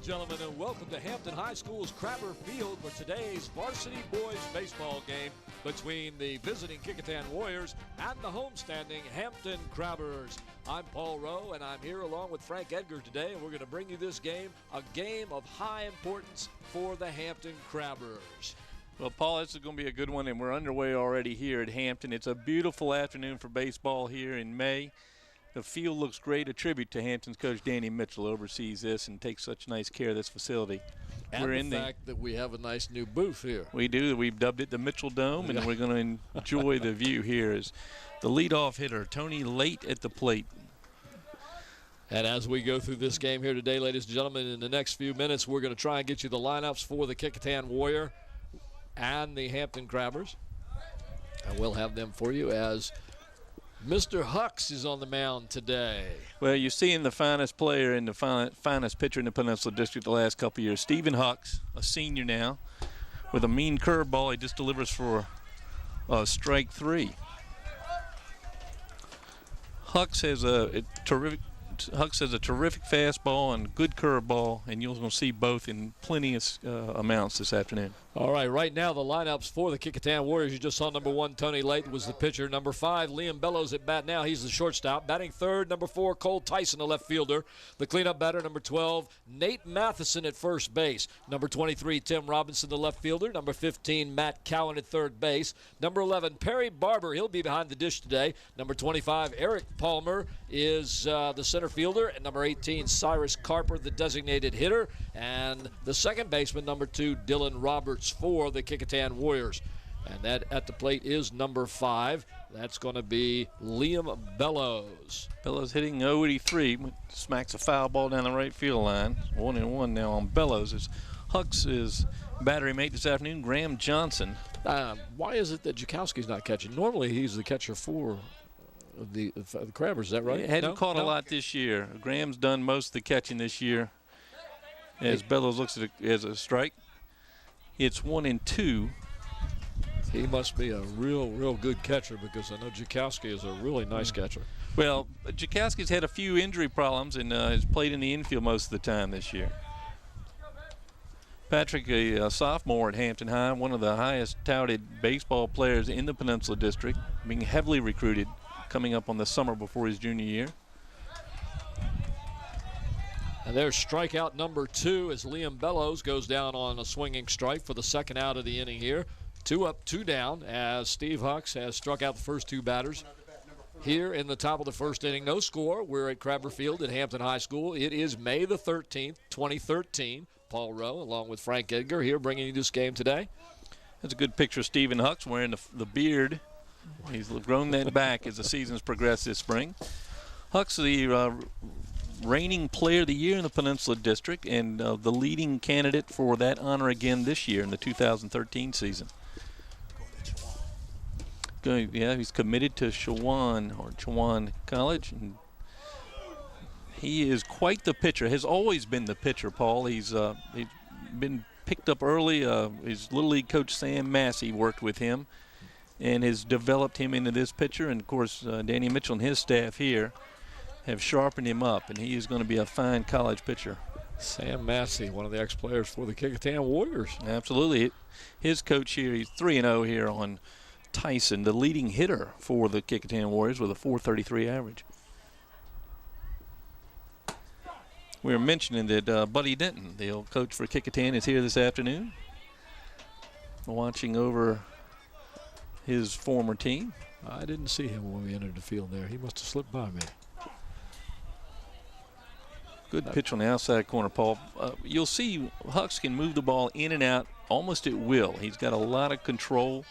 gentlemen, and welcome to Hampton High School's Crabber Field for today's varsity boys baseball game between the visiting Kecoughtan Warriors and the homestanding Hampton Crabbers. I'm Paul Rowe, and I'm here along with Frank Edgar today, and we're going to bring you this game, a game of high importance for the Hampton Crabbers. Well, Paul, this is going to be a good one, and we're underway already here at Hampton. It's a beautiful afternoon for baseball here in May. The field looks great, a tribute to Hampton's coach Danny Mitchell, oversees this and takes such nice care of this facility. And we're the fact that we have a nice new booth here. We do. We've dubbed it the Mitchell Dome, and we're going to enjoy the view here as the leadoff hitter, Tony Late at the plate. And as we go through this game here today, ladies and gentlemen, in the next few minutes, we're going to try and get you the lineups for the Kecoughtan Warrior and the Hampton Crabbers. And we'll have them for you as Mr. Hux is on the mound today. Well, you're seeing the finest player and the finest pitcher in the Peninsula District the last couple of years. Stephen Hux, a senior now, with a mean curveball. He just delivers for strike three. Hux has a terrific fastball and good curveball, and you're going to see both in plenty of amounts this afternoon. All right now the lineups for the Kecoughtan Warriors. You just saw number 1, Tony Late, was the pitcher. Number 5, Liam Bellows at bat now. He's the shortstop. Batting third, number 4, Cole Tyson, the left fielder. The cleanup batter, number 12, Nate Matheson at first base. Number 23, Tim Robinson, the left fielder. Number 15, Matt Cowan at third base. Number 11, Perry Barber. He'll be behind the dish today. Number 25, Eric Palmer is the center fielder. And number 18, Cyrus Carper, the designated hitter. And the second baseman, number 2, Dylan Roberts for the Kecoughtan Warriors. And that at the plate is number 5. That's going to be Liam Bellows. Bellows hitting 0-83, smacks a foul ball down the right field line. 1-1 now on Bellows. As Hux's battery mate this afternoon, Graham Johnson. Why is it that Jakowski's not catching? Normally he's the catcher for the Crabbers, is that right? He hadn't caught a lot this year. Graham's done most of the catching this year. As Bellows looks at it as a strike. It's 1-2. He must be a real good catcher, because I know Jakowski is a really nice catcher. Well, Jakowski's had a few injury problems and has played in the infield most of the time this year. Patrick, a sophomore at Hampton High, one of the highest touted baseball players in the Peninsula District, being heavily recruited coming up on the summer before his junior year. And there's strikeout number 2 as Liam Bellows goes down on a swinging strike for the second out of the inning here. 2 up, 2 down, as Steve Hux has struck out the first 2 batters here in the top of the first inning. No score. We're at Crabber Field at Hampton High School. It is May the 13th, 2013. Paul Rowe along with Frank Edgar here bringing you this game today. That's a good picture of Stephen Hux wearing the beard. He's grown that back as the season's progressed this spring. Hux, the reigning player of the year in the Peninsula District, and the leading candidate for that honor again this year in the 2013 season. Yeah, he's committed to Chowan College, and he is quite the pitcher. Has always been the pitcher, Paul. He's been picked up early. His Little League coach Sam Massey worked with him and has developed him into this pitcher. And of course, Danny Mitchell and his staff here have sharpened him up, and he is going to be a fine college pitcher. Sam Massey, one of the ex-players for the Kecoughtan Warriors. Absolutely. His coach here, he's 3-0 here on Tyson, the leading hitter for the Kecoughtan Warriors with a .433 average. We were mentioning that Buddy Denton, the old coach for Kecoughtan, is here this afternoon, watching over his former team. I didn't see him when we entered the field there. He must have slipped by me. Good pitch on the outside corner, Paul. You'll see Hux can move the ball in and out almost at will. He's got a lot of control.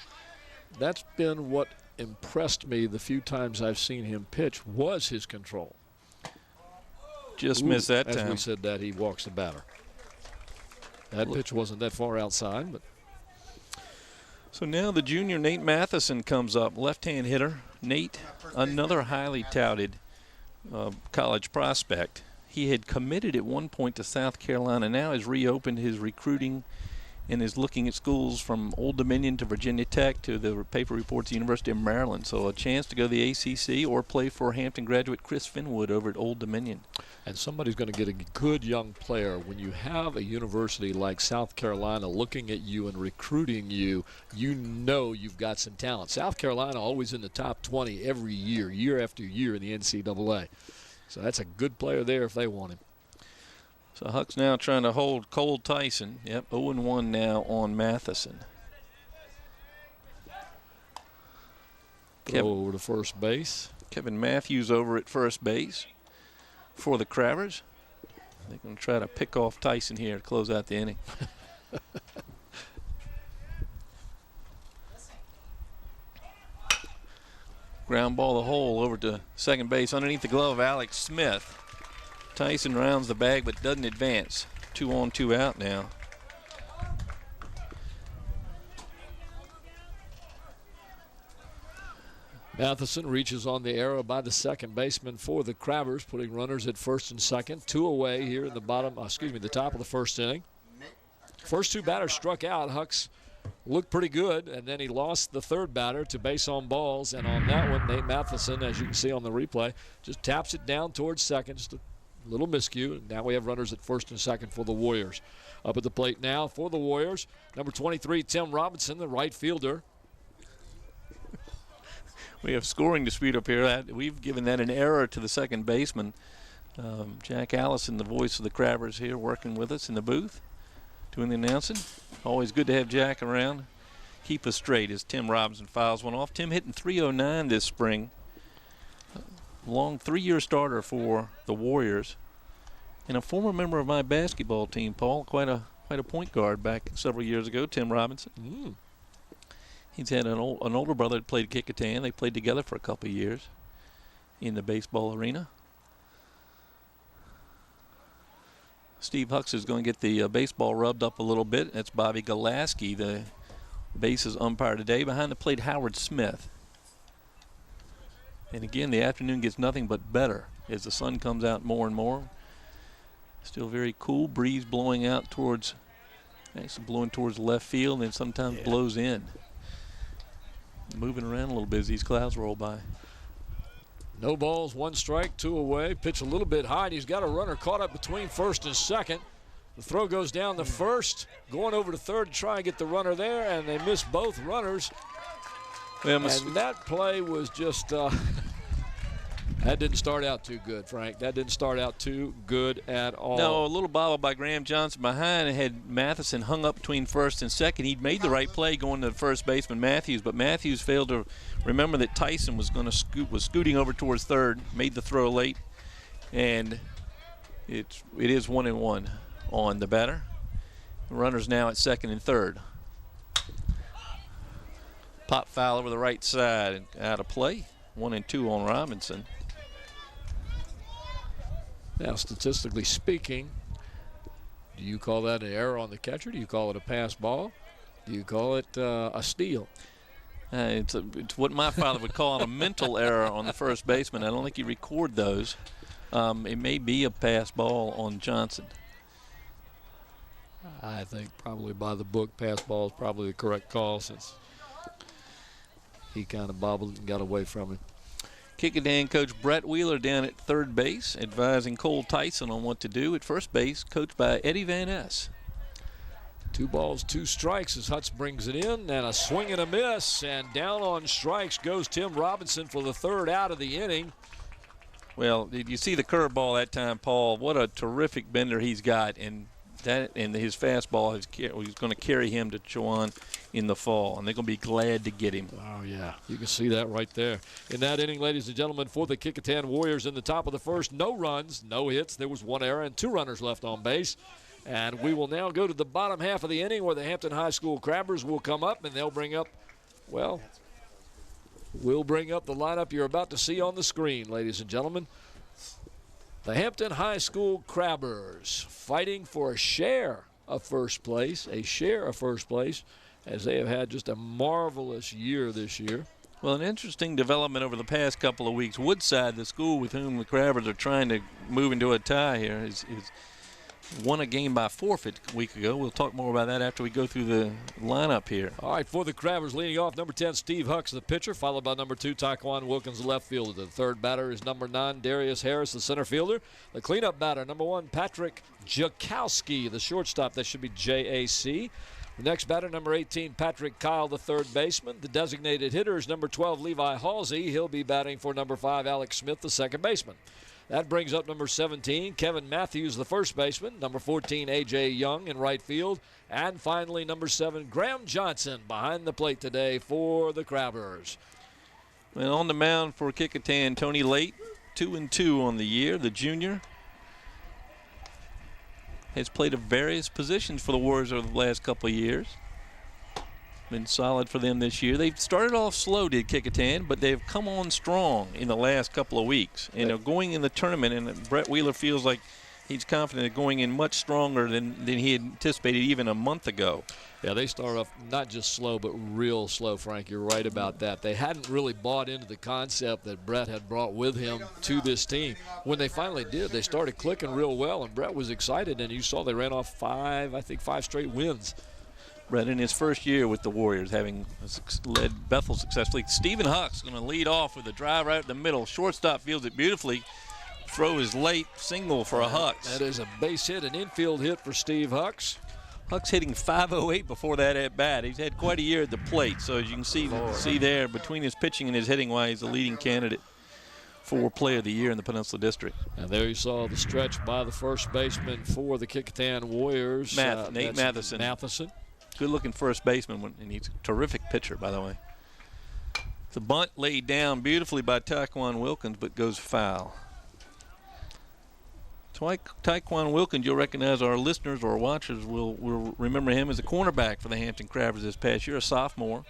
That's been what impressed me the few times I've seen him pitch, was his control. Just missed that time. As we said that, he walks the batter. That pitch wasn't that far outside, but. So now the junior Nate Matheson comes up, left-hand hitter. Nate, another highly touted college prospect. He had committed at one point to South Carolina, now has reopened his recruiting and is looking at schools from Old Dominion to Virginia Tech to the paper reports the University of Maryland. So a chance to go to the ACC or play for Hampton graduate Chris Finwood over at Old Dominion. And somebody's going to get a good young player. When you have a university like South Carolina looking at you and recruiting you, you know you've got some talent. South Carolina always in the top 20 every year, year after year in the NCAA. So that's a good player there if they want him. So Huck's now trying to hold Cole Tyson. Yep, 0-1 now on Matheson. Throw over to first base. Kevin Matthews over at first base for the Crabbers. They're going to try to pick off Tyson here to close out the inning. Ground ball the hole over to second base underneath the glove of Alex Smith. Tyson rounds the bag but doesn't advance. 2 on, 2 out now. Matheson reaches on the arrow by the second baseman for the Crabbers, putting runners at first and second. 2 away here in the the top of the first inning. First 2 batters struck out. Hucks looked pretty good, and then he lost the third batter to base on balls. And on that one, Nate Matheson, as you can see on the replay, just taps it down towards second. Just a little miscue. Now we have runners at first and second for the Warriors. Up at the plate now for the Warriors, number 23, Tim Robinson, the right fielder. We have scoring dispute up here. We've given that an error to the second baseman. Jack Allison, the voice of the Crabbers here, working with us in the booth, doing the announcing. Always good to have Jack around. Keep us straight as Tim Robinson files one off. Tim hitting .309 this spring. Long 3-year starter for the Warriors, and a former member of my basketball team, Paul. Quite a point guard back several years ago, Tim Robinson. He's had an older brother that played Kecoughtan. They played together for a couple of years in the baseball arena. Steve Hucks is going to get the baseball rubbed up a little bit. That's Bobby Golaski, the bases umpire today. Behind the plate, Howard Smith. And again, the afternoon gets nothing but better as the sun comes out more and more. Still very cool, breeze blowing out towards, actually blowing towards left field, and then sometimes blows in. Moving around a little bit as these clouds roll by. No balls, 1 strike, 2 away. Pitch a little bit high, and he's got a runner caught up between first and second. The throw goes down to first, going over to third to try and get the runner there, and they miss both runners. And that play was just, that didn't start out too good, Frank. That didn't start out too good at all. No, a little bobble by Graham Johnson behind, and had Matheson hung up between first and second. He'd made the right play going to the first baseman Matthews, but Matthews failed to remember that Tyson was going to scooting over towards third, made the throw late, and it is 1-1 on the batter. The runner's now at second and third. Pop foul over the right side and out of play. 1-2 on Robinson. Now, statistically speaking, do you call that an error on the catcher? Do you call it a pass ball? Do you call it a steal? It's what my father would call a mental error on the first baseman. I don't think you record those. It may be a pass ball on Johnson. I think probably by the book, pass ball is probably the correct call since he kind of bobbled and got away from him. Kecoughtan coach Brett Wheeler down at third base, advising Cole Tyson on what to do. At first base, coached by Eddie Van Ness. 2 balls, 2 strikes as Hutz brings it in, and a swing and a miss, and down on strikes goes Tim Robinson for the third out of the inning. Well, did you see the curveball that time, Paul? What a terrific bender he's got, and his fastball is going to carry him to Chowan in the fall, and they're going to be glad to get him. Oh, yeah. You can see that right there. In that inning, ladies and gentlemen, for the Kecoughtan Warriors in the top of the first, no runs, no hits. There was 1 error and 2 runners left on base. And we will now go to the bottom half of the inning where the Hampton High School Crabbers will come up, and they'll bring up, well, we'll bring up the lineup you're about to see on the screen, ladies and gentlemen. The Hampton High School Crabbers fighting for a share of first place, as they have had just a marvelous year this year. Well, an interesting development over the past couple of weeks. Woodside, the school with whom the Crabbers are trying to move into a tie here, won a game by forfeit a week ago. We'll talk more about that after we go through the lineup here. All right, for the Crabbers, leading off, number 10, Steve Hucks, the pitcher, followed by number 2, Taekwon Wilkins, the left fielder. The third batter is number 9, Darius Harris, the center fielder. The cleanup batter, number 1, Patrick Jakowski, the shortstop. That should be J-A-C. The next batter, number 18, Patrick Kyle, the third baseman. The designated hitter is number 12, Levi Halsey. He'll be batting for number 5, Alex Smith, the second baseman. That brings up number 17, Kevin Matthews, the first baseman. Number 14, A.J. Young in right field. And finally, number 7, Graham Johnson behind the plate today for the Crabbers. Well, on the mound for Kecoughtan, Tony Late, 2-2 on the year. The junior has played at various positions for the Warriors over the last couple of years. Been solid for them this year. They've started off slow, did Kecoughtan, but they've come on strong in the last couple of weeks. And they're going in the tournament, and Brett Wheeler feels like he's confident of going in much stronger than he had anticipated even a month ago. Yeah, they start off not just slow, but real slow, Frank. You're right about that. They hadn't really bought into the concept that Brett had brought with him to this team. When they finally did, they started clicking real well, and Brett was excited, and you saw they ran off 5 straight wins. Brett in his first year with the Warriors, having led Bethel successfully. Stephen Huck's going to lead off with a drive right up the middle. Shortstop fields it beautifully. Throw is late, single for a Hucks. That is a base hit, an infield hit for Steve Hucks. Hucks hitting .508 before that at bat. He's had quite a year at the plate, so as you can see there, between his pitching and his hitting, why he's the leading candidate for Player of the Year in the Peninsula District. And there you saw the stretch by the first baseman for the Kecoughtan Warriors. Nate Matheson. Good-looking first baseman, and he's a terrific pitcher, by the way. The bunt laid down beautifully by Taekwon Wilkins, but goes foul. Taekwon Wilkins, you'll recognize, our listeners or watchers will remember him as a cornerback for the Hampton Crabbers this past year, a sophomore.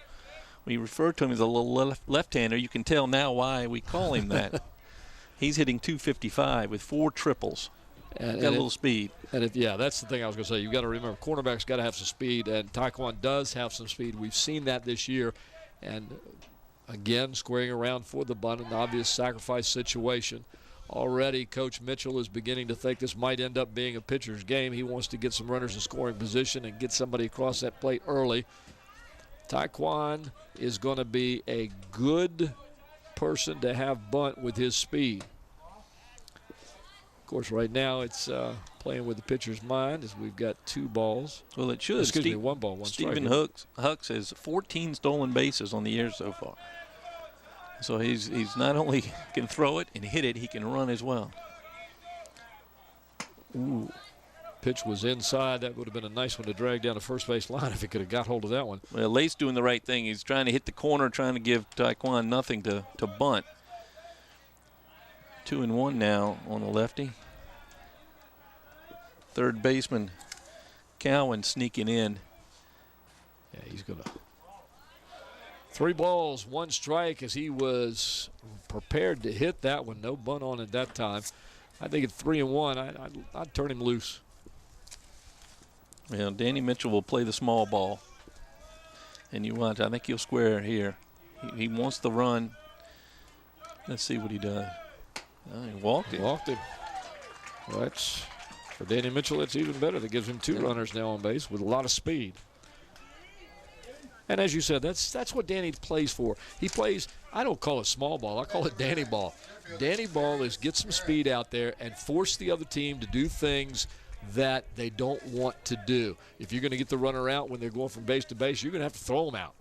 We refer to him as a little left-hander. You can tell now why we call him that. He's hitting .255 with 4 triples. And got a little speed. And that's the thing I was going to say. You've got to remember, cornerback's got to have some speed, and Taekwon does have some speed. We've seen that this year. And, again, squaring around for the bunt, an obvious sacrifice situation. Already, Coach Mitchell is beginning to think this might end up being a pitcher's game. He wants to get some runners in scoring position and get somebody across that plate early. Taekwon is going to be a good person to have bunt with his speed. Of course, right now it's playing with the pitcher's mind as we've got 2 balls. Well, it should. Excuse me, 1 ball, 1 strike. Stephen Hucks has 14 stolen bases on the year so far. So he's not only can throw it and hit it, he can run as well. Ooh. Pitch was inside. That would have been a nice one to drag down the first base line if he could have got hold of that one. Well, Lace doing the right thing. He's trying to hit the corner, trying to give Taekwon nothing to bunt. 2-1 now on the lefty. Third baseman Cowan sneaking in. Yeah, he's going to. 3 balls, 1 strike as he was prepared to hit that one. No bunt on it that time. I think at 3-1, I'd turn him loose. Well, Danny Mitchell will play the small ball. And you watch, I think he'll square here. He wants the run. Let's see what he does. Oh, he walked him. Well, that's, for Danny Mitchell, that's even better. That gives him 2 runners now on base with a lot of speed. And as you said, that's what Danny plays for. He plays, I don't call it small ball, I call it Danny ball. Danny ball is get some speed out there and force the other team to do things that they don't want to do. If you're going to get the runner out when they're going from base to base, you're going to have to throw them out.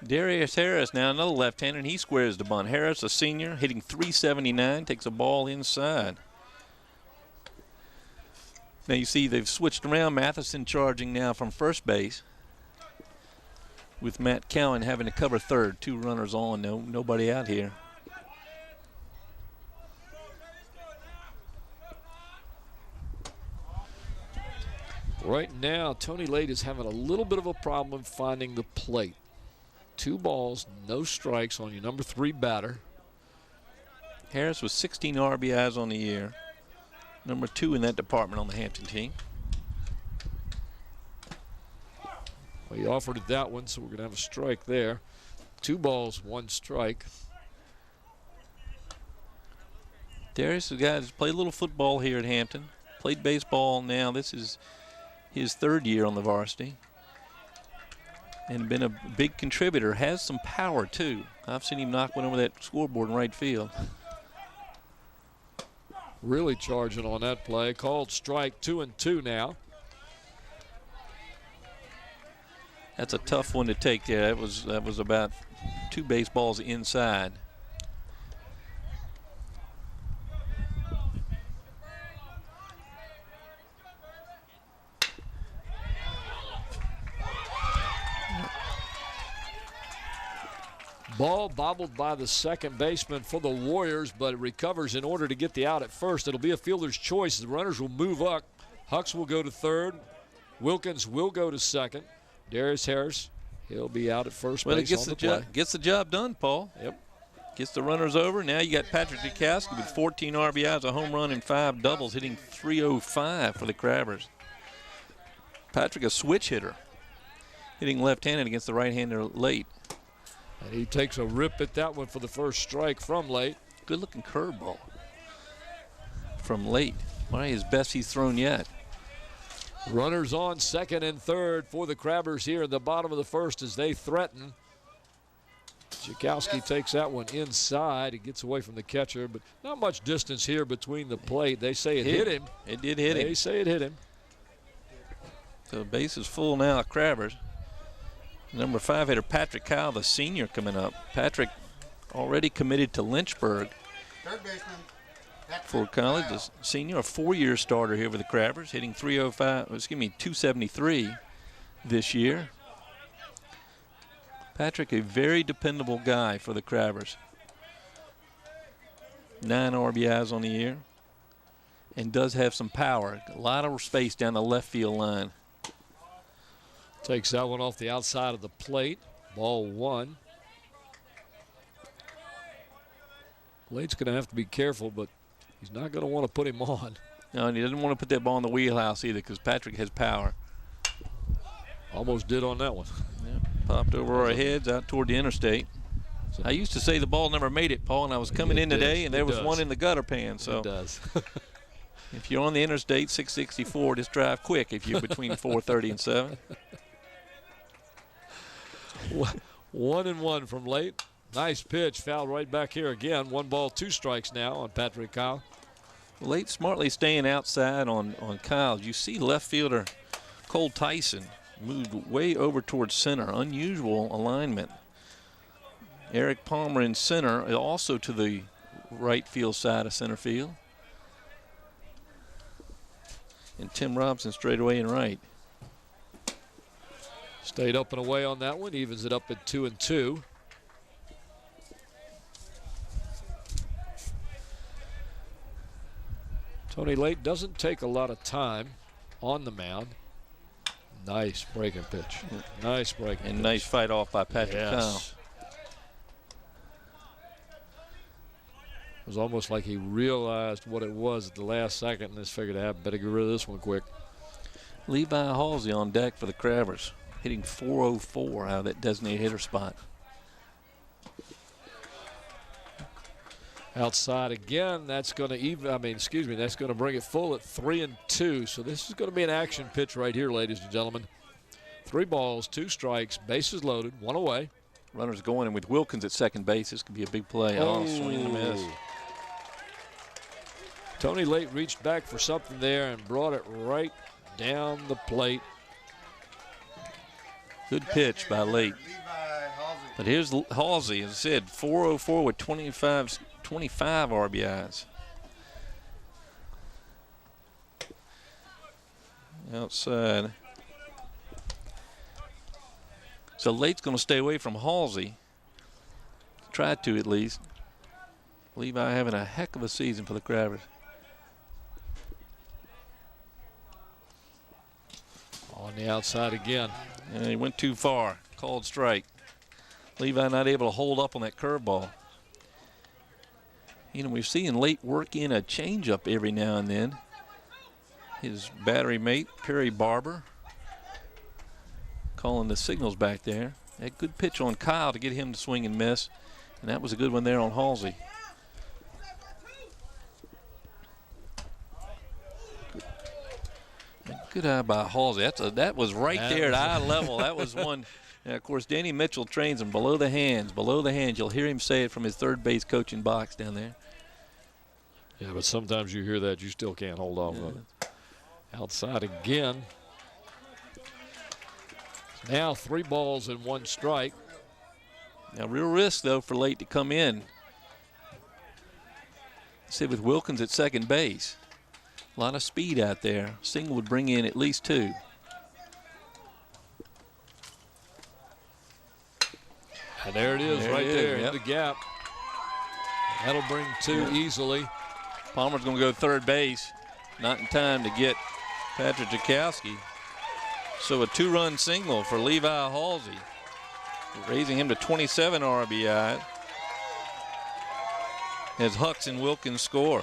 Darius Harris now, another left-hander, and he squares the bunt. Harris, a senior, hitting .379, takes a ball inside. Now you see they've switched around. Matheson charging now from first base, with Matt Cowan having to cover third. 2 runners on, nobody out here. Right now, Tony Lade is having a little bit of a problem finding the plate. 2 balls, no strikes on your number 3 batter. Harris with 16 RBIs on the year. Number 2 in that department on the Hampton team. Well, he offered it that one, so we're going to have a strike there. 2 balls, 1 strike. Darius, the guys play a little football here at Hampton. Played baseball now. This is his 3rd year on the varsity. And been a big contributor. Has some power, too. I've seen him knock one over that scoreboard in right field. Really charging on that play. Called strike, 2-2 now. That's a tough one to take there. That was about 2 baseballs inside. Ball bobbled by the second baseman for the Warriors, but it recovers in order to get the out at first. It'll be a fielder's choice. The runners will move up. Hucks will go to third. Wilkins will go to second. Darius Harris, he'll be out at first base on the play. Gets the job done, Paul. Yep. Gets the runners over. Now you got Patrick Kecoughtan with 14 RBIs, a home run, and 5 doubles, hitting .305 for the Crabbers. Patrick, a switch hitter, hitting left-handed against the right-hander late. And he takes a rip at that one for the first strike from late. Good-looking curveball from late. Probably his best he's thrown yet. Runners on second and third for the Crabbers here in the bottom of the first as they threaten. Kecoughtan takes that one inside. It gets away from the catcher, but not much distance here between the plate. They say it hit him. It did hit him. They say it hit him. So the base is full now at Crabbers. Number 5 hitter Patrick Kyle, the senior, coming up. Patrick already committed to Lynchburg for college. The senior, a 4-year starter here with the Crabbers, hitting .273 this year. Patrick, a very dependable guy for the Crabbers. 9 RBIs on the year, and does have some power. A lot of space down the left field line. Takes that one off the outside of the plate. Ball 1. Blade's going to have to be careful, but he's not going to want to put him on. No, and he doesn't want to put that ball in the wheelhouse either because Patrick has power. Almost did on that one. Yeah, popped over our heads out toward the interstate. I used to say the ball never made it, Paul, and I was coming in today, and there was one in the gutter pan. So it does. If you're on the interstate 664, just drive quick if you're between 4:30 and 7. 1-1 from late. Nice pitch, fouled right back here again. 1 ball, 2 strikes now on Patrick Kyle. Late smartly staying outside on Kyle. You see left fielder Cole Tyson moved way over towards center. Unusual alignment. Eric Palmer in center, also to the right field side of center field. And Tim Robson straight away in right. Stayed up and away on that one, evens it up at 2-2. Tony Late doesn't take a lot of time on the mound. Nice breaking pitch. Nice breaking and pitch. Nice fight off by Patrick Kyle. It was almost like he realized what it was at the last second and just figured, I better get rid of this one quick. Levi Halsey on deck for the Crabbers, hitting .404 out of that designated hitter spot. Outside again, that's going to that's going to bring it full at 3-2. So this is going to be an action pitch right here, ladies and gentlemen. 3 balls, 2 strikes, bases loaded, 1 away. Runners going, and with Wilkins at second base, this could be a big play. Oh, swing and a miss. Tony Late reached back for something there and brought it right down the plate. Good pitch by Late. But here's Halsey, as I said, .404 with 25 RBIs. Outside. So Late's going to stay away from Halsey. Try to, at least. Levi having a heck of a season for the Crabbers. On the outside again. And he went too far. Called strike. Levi not able to hold up on that curveball. You know, we've seen Late work in a changeup every now and then. His battery mate, Perry Barber, calling the signals back there. A good pitch on Kyle to get him to swing and miss. And that was a good one there on Halsey. Good eye by Halsey. That was right there at eye level. That was one. And, of course, Danny Mitchell trains him below the hands, below the hands. You'll hear him say it from his third base coaching box down there. Yeah, but sometimes you hear that, you still can't hold off of it. Outside again. Now 3 balls and 1 strike. Now, real risk, though, for Late to come in. See, with Wilkins at second base. A lot of speed out there. Single would bring in at least 2. And there it is, right there in the gap. That'll bring 2 easily. Palmer's going to go third base. Not in time to get Patrick Kecoughtan. So a 2-run single for Levi Halsey, raising him to 27 RBI as Hucks and Wilkins score.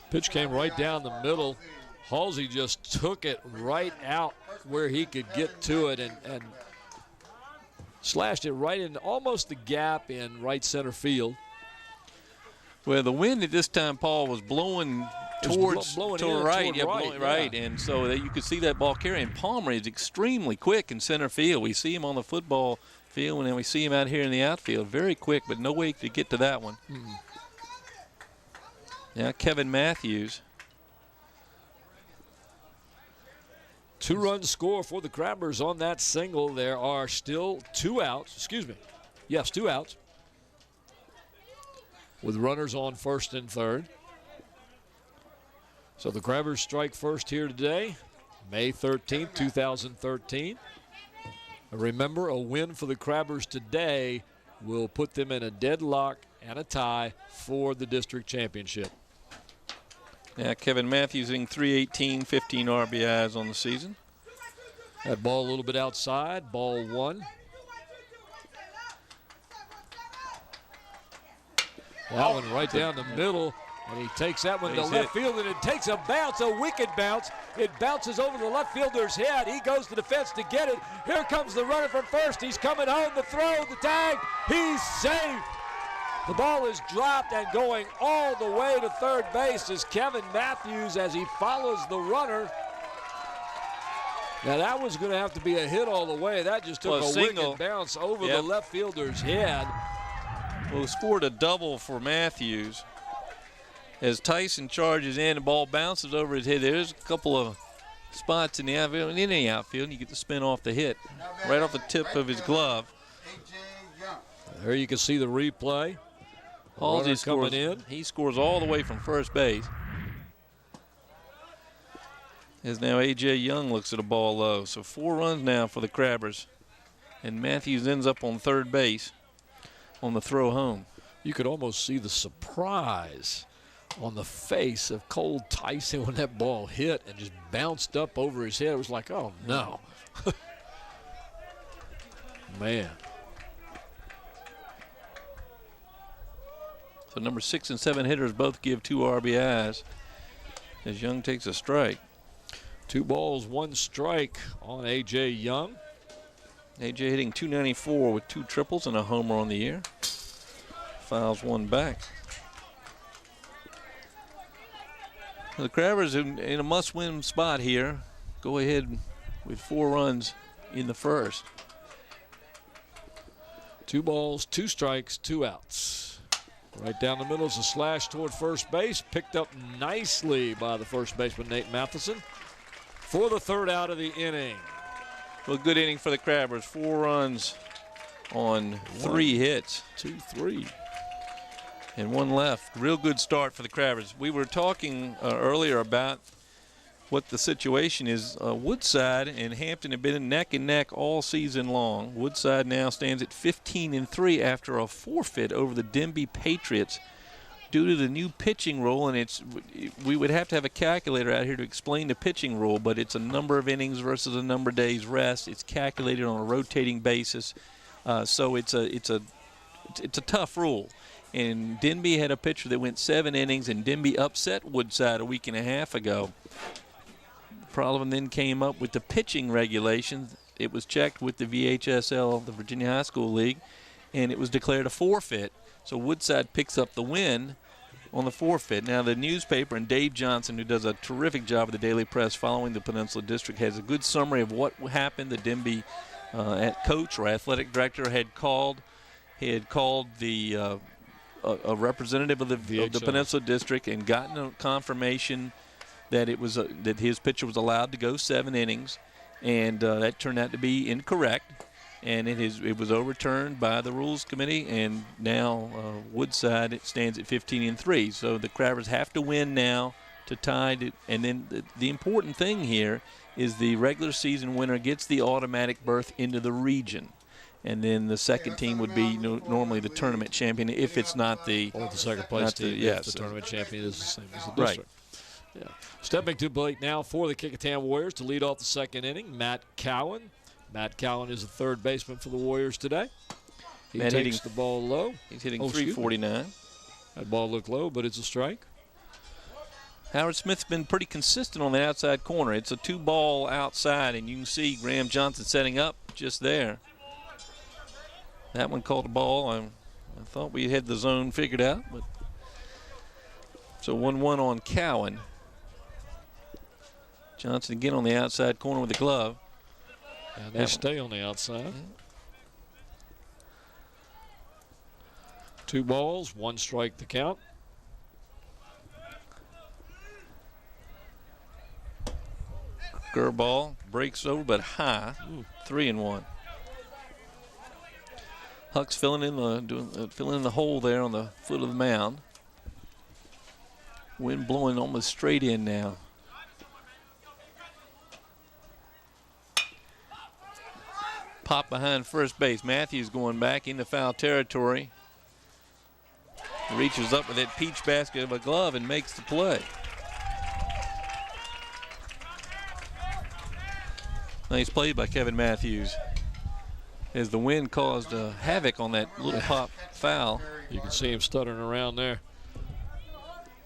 Pitch came right down the middle. Halsey just took it right out where he could get to it and slashed it right in almost the gap in right center field. Well, the wind at this time, Paul, was blowing towards blowing to the right, right. And so that you could see that ball carrying. Palmer is extremely quick in center field. We see him on the football field, and then we see him out here in the outfield. Very quick, but no way to get to that one. Now Kevin Matthews. 2-run score for the Crabbers on that single. There are still 2 outs. Excuse me. Yes, 2 outs. With runners on first and third. So the Crabbers strike first here today, May 13th, 2013. Remember, a win for the Crabbers today will put them in a deadlock and a tie for the district championship. Yeah, Kevin Matthews hitting .318, 15 RBIs on the season. That ball a little bit outside, ball 1. That one right down the middle, and he takes that one to left field, and it takes a bounce, a wicked bounce. It bounces over the left fielder's head. He goes to the fence to get it. Here comes the runner from first. He's coming home, the throw, the tag. He's safe. The ball is dropped and going all the way to third base is Kevin Matthews as he follows the runner. Now that was going to have to be a hit all the way. That just took a wicked bounce over the left fielder's head. Well, scored a double for Matthews. As Tyson charges in, the ball bounces over his head. There's a couple of spots in the outfield, and in the outfield, and you get the spin off the hit, right off the tip of his glove. There you can see the replay. Halsey coming in. He scores all the way from first base. As now A.J. Young looks at a ball low. So 4 runs now for the Crabbers. And Matthews ends up on third base on the throw home. You could almost see the surprise on the face of Cole Tyson when that ball hit and just bounced up over his head. It was like, oh, no. Man. So number 6 and 7 hitters both give 2 RBIs as Young takes a strike. 2 balls, 1 strike on A.J. Young. A.J. hitting .294 with 2 triples and a homer on the year. Files 1 back. The Crabbers in a must-win spot here. Go ahead with 4 runs in the first. 2 balls, 2 strikes, 2 outs. Right down the middle is a slash toward first base. Picked up nicely by the first baseman, Nate Matheson, for the 3rd out of the inning. Well, good inning for the Crabbers. 4 runs on 3 hits. 2, 3. And 1 left. Real good start for the Crabbers. We were talking earlier about what the situation is. Woodside and Hampton have been neck and neck all season long. Woodside now stands at 15-3 after a forfeit over the Denby Patriots due to the new pitching rule. And we would have to have a calculator out here to explain the pitching rule, but it's a number of innings versus a number of days rest. It's calculated on a rotating basis, so it's a tough rule. And Denby had a pitcher that went 7 innings, and Denby upset Woodside a week and a half ago. The problem then came up with the pitching regulations. It was checked with the VHSL, the Virginia High School League, and it was declared a forfeit. So Woodside picks up the win. on the forfeit. Now, the newspaper and Dave Johnson, who does a terrific job of the Daily Press following the Peninsula District, has a good summary of what happened. The Denby coach or athletic director had called. He had called the a representative of the Peninsula District and gotten a confirmation that it was that his pitcher was allowed to go 7 innings, and that turned out to be incorrect. And it was overturned by the Rules Committee, and now Woodside stands at 15-3. So the Crabbers have to win now to tie it. And then the important thing here is the regular season winner gets the automatic berth into the region. And then the second team would be normally the tournament champion if it's not the... Or the second place team, yes. If the tournament champion is the same as the district. Right. Yeah. Stepping to the plate now for the Kecoughtan Warriors to lead off the second inning, Matt Cowan. Matt Cowan is the third baseman for the Warriors today. He takes the ball low. He's hitting .349. That ball looked low, but it's a strike. Howard Smith's been pretty consistent on the outside corner. It's a 2-ball outside, and you can see Graham Johnson setting up just there. That one called a ball. I thought we had the zone figured out, but so 1-1 on Cowan. Johnson again on the outside corner with the glove. And they stay on the outside. Yeah. 2 balls, 1 strike to count. Curveball breaks over, but high. 3-1. Huck's filling in the hole there on the foot of the mound. Wind blowing almost straight in now. Pop behind first base. Matthews going back into foul territory. Reaches up with that peach basket of a glove and makes the play. Nice play by Kevin Matthews. As the wind caused havoc on that little pop foul. You can see him stuttering around there.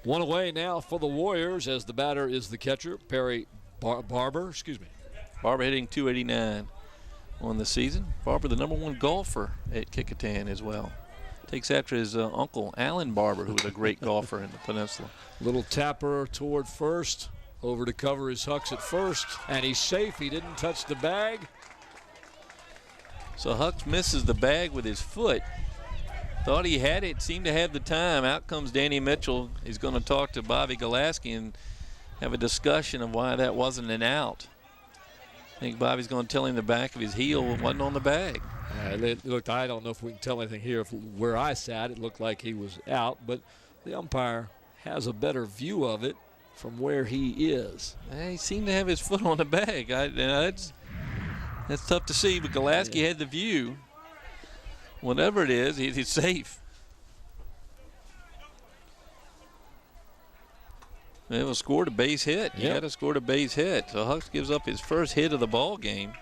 1 away now for the Warriors as the batter is the catcher, Perry Barber. Barber hitting .289 on the season. Barber, the #1 golfer at Kecoughtan as well. Takes after his uncle, Alan Barber, who was a great golfer in the Peninsula. Little tapper toward first. Over to cover his Hucks at first. And he's safe. He didn't touch the bag. So Hucks misses the bag with his foot. Thought he had it, seemed to have the time. Out comes Danny Mitchell. He's going to talk to Bobby Golaski and have a discussion of why that wasn't an out. I think Bobby's going to tell him the back of his heel wasn't on the bag. Look, I don't know if we can tell anything here. Where I sat, it looked like he was out, but the umpire has a better view of it from where he is. He seemed to have his foot on the bag. That's tough to see, but Golaski had the view. Whatever it is, he's safe. It was scored a base hit. He had to score a base hit. So Hucks gives up his first hit of the ball game.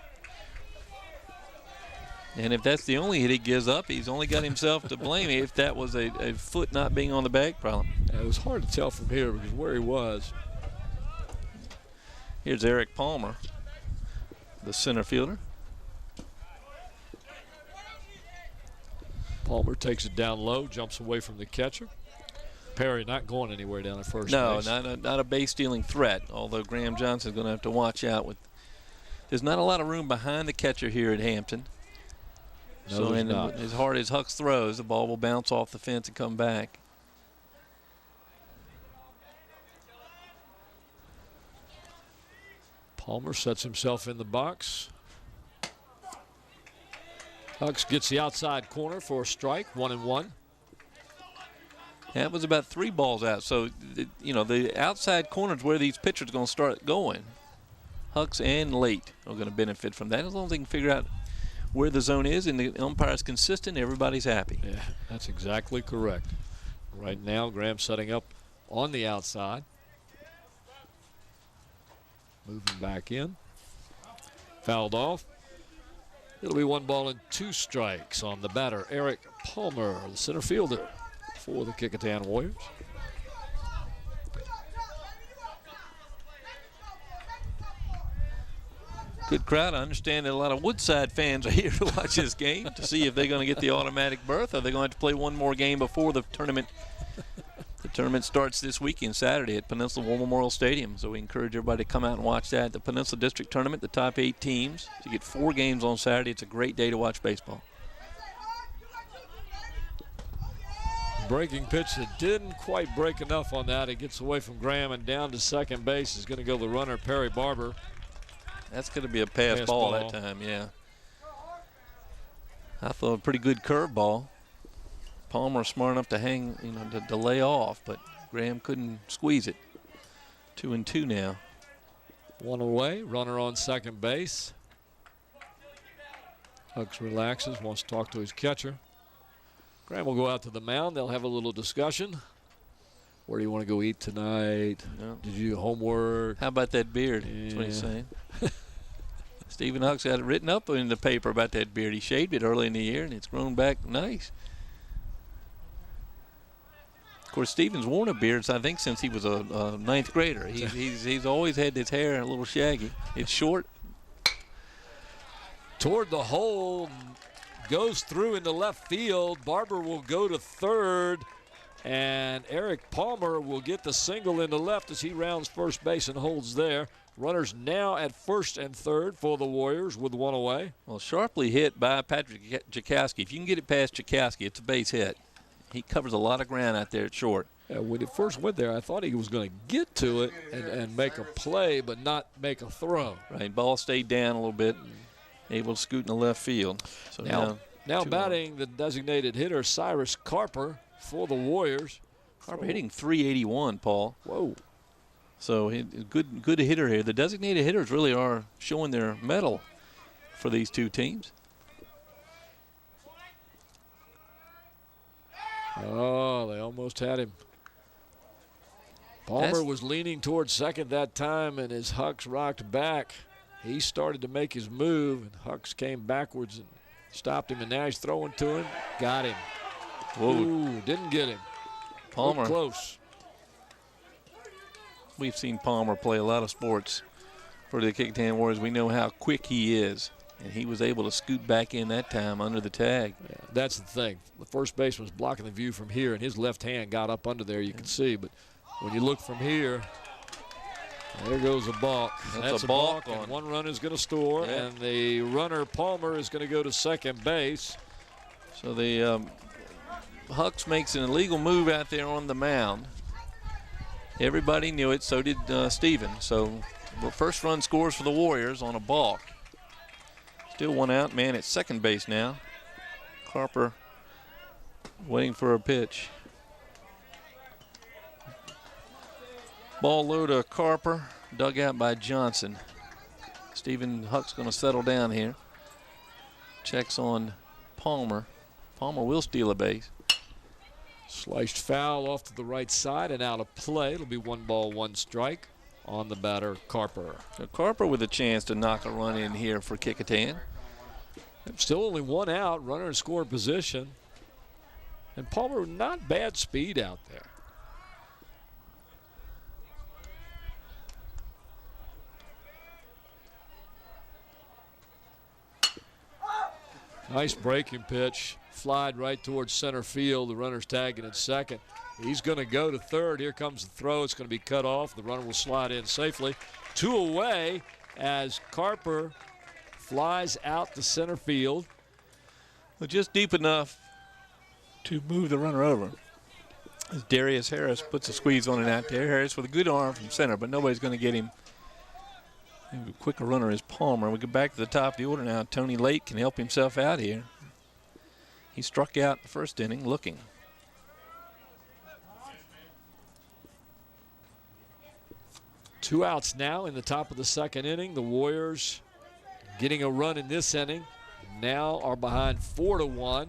And if that's the only hit he gives up, he's only got himself to blame if that was a foot not being on the bag problem. It was hard to tell from here because where he was. Here's Eric Palmer, the center fielder. Palmer takes it down low, jumps away from the catcher. Perry not going anywhere down at first base. No, not a base stealing threat, although Graham Johnson's going to have to watch out. There's not a lot of room behind the catcher here at Hampton. No, as hard as Hucks throws, the ball will bounce off the fence and come back. Palmer sets himself in the box. Hucks gets the outside corner for a strike, 1-1. That was about 3 balls out. So, the outside corner is where these pitchers are going to start going. Hucks and Late are going to benefit from that as long as they can figure out where the zone is and the umpire is consistent, everybody's happy. Yeah, that's exactly correct. Right now, Graham setting up on the outside. Moving back in. Fouled off. It'll be 1 ball and 2 strikes on the batter, Eric Palmer, the center fielder for the Kecoughtan Warriors. Good crowd. I understand that a lot of Woodside fans are here to watch this game to see if they're going to get the automatic berth or they're going to have to play one more game before the tournament Tournament starts this weekend, Saturday, at Peninsula War Memorial Stadium. So we encourage everybody to come out and watch that. The Peninsula District Tournament, the top 8 teams. You get 4 games on Saturday. It's a great day to watch baseball. Breaking pitch that didn't quite break enough on that. It gets away from Graham and down to second base is going to go the runner, Perry Barber. That's going to be a pass ball that time, yeah. I thought a pretty good curve ball. Palmer smart enough to hang, to lay off, but Graham couldn't squeeze it. 2-2 now. 1 away, runner on second base. Hucks relaxes, wants to talk to his catcher. Graham will go out to the mound. They'll have a little discussion. Where do you want to go eat tonight? No. Did you do homework? How about that beard? Yeah. That's what he's saying. Stephen Hucks had it written up in the paper about that beard. He shaved it early in the year, and it's grown back nice. Of course, Stephen's worn a beard, I think, since he was a 9th grader. He's always had his hair a little shaggy. It's short. Toward the hole, goes through into left field. Barber will go to third, and Eric Palmer will get the single into left as he rounds first base and holds there. Runners now at first and third for the Warriors with 1 away. Well, sharply hit by Patrick Jakowski. If you can get it past Jakowski, it's a base hit. He covers a lot of ground out there at short. When he first went there, I thought he was going to get to it and make a play, but not make a throw. Right, ball stayed down a little bit, able to scoot in the left field. So now batting the designated hitter, Cyrus Carper, for the Warriors. Carper hitting .381, Paul. Whoa. So good hitter here. The designated hitters really are showing their mettle for these two teams. Oh, they almost had him. Palmer was leaning towards second that time, and as Hucks rocked back, he started to make his move, and Hucks came backwards and stopped him, and now he's throwing to him. Got him. Whoa. Ooh, didn't get him. Palmer. Looked close. We've seen Palmer play a lot of sports for the Kecoughtan Warriors. We know how quick he is, and he was able to scoot back in that time under the tag. Yeah, that's the thing. The first baseman was blocking the view from here, and his left hand got up under there, you can see. But when you look from here, there goes a balk. That's a balk, and 1 run is going to score, and the runner, Palmer, is going to go to second base. So the Hucks makes an illegal move out there on the mound. Everybody knew it, so did Steven. So first run scores for the Warriors on a balk. Still 1 out, man at second base now. Carper waiting for a pitch. Ball low to Carper, dug out by Johnson. Stephen Huck's going to settle down here. Checks on Palmer. Palmer will steal a base. Sliced foul off to the right side and out of play. It'll be 1 ball, 1 strike on the batter, Carper. So Carper with a chance to knock a run in here for Kecoughtan. Still only 1 out, runner in scoring position. And Palmer, not bad speed out there. Nice breaking pitch. Flied right towards center field. The runner's tagging at second. He's going to go to third. Here comes the throw. It's going to be cut off. The runner will slide in safely. 2 away as Carper flies out to center field. Well, just deep enough to move the runner over. As Darius Harris puts a squeeze on it out there. Harris with a good arm from center, but nobody's going to get him. A quicker runner is Palmer. We go back to the top of the order now. Tony Late can help himself out here. He struck out the first inning looking. Two outs now in the top of the second inning. The Warriors getting a run in this inning. Now are behind 4-1.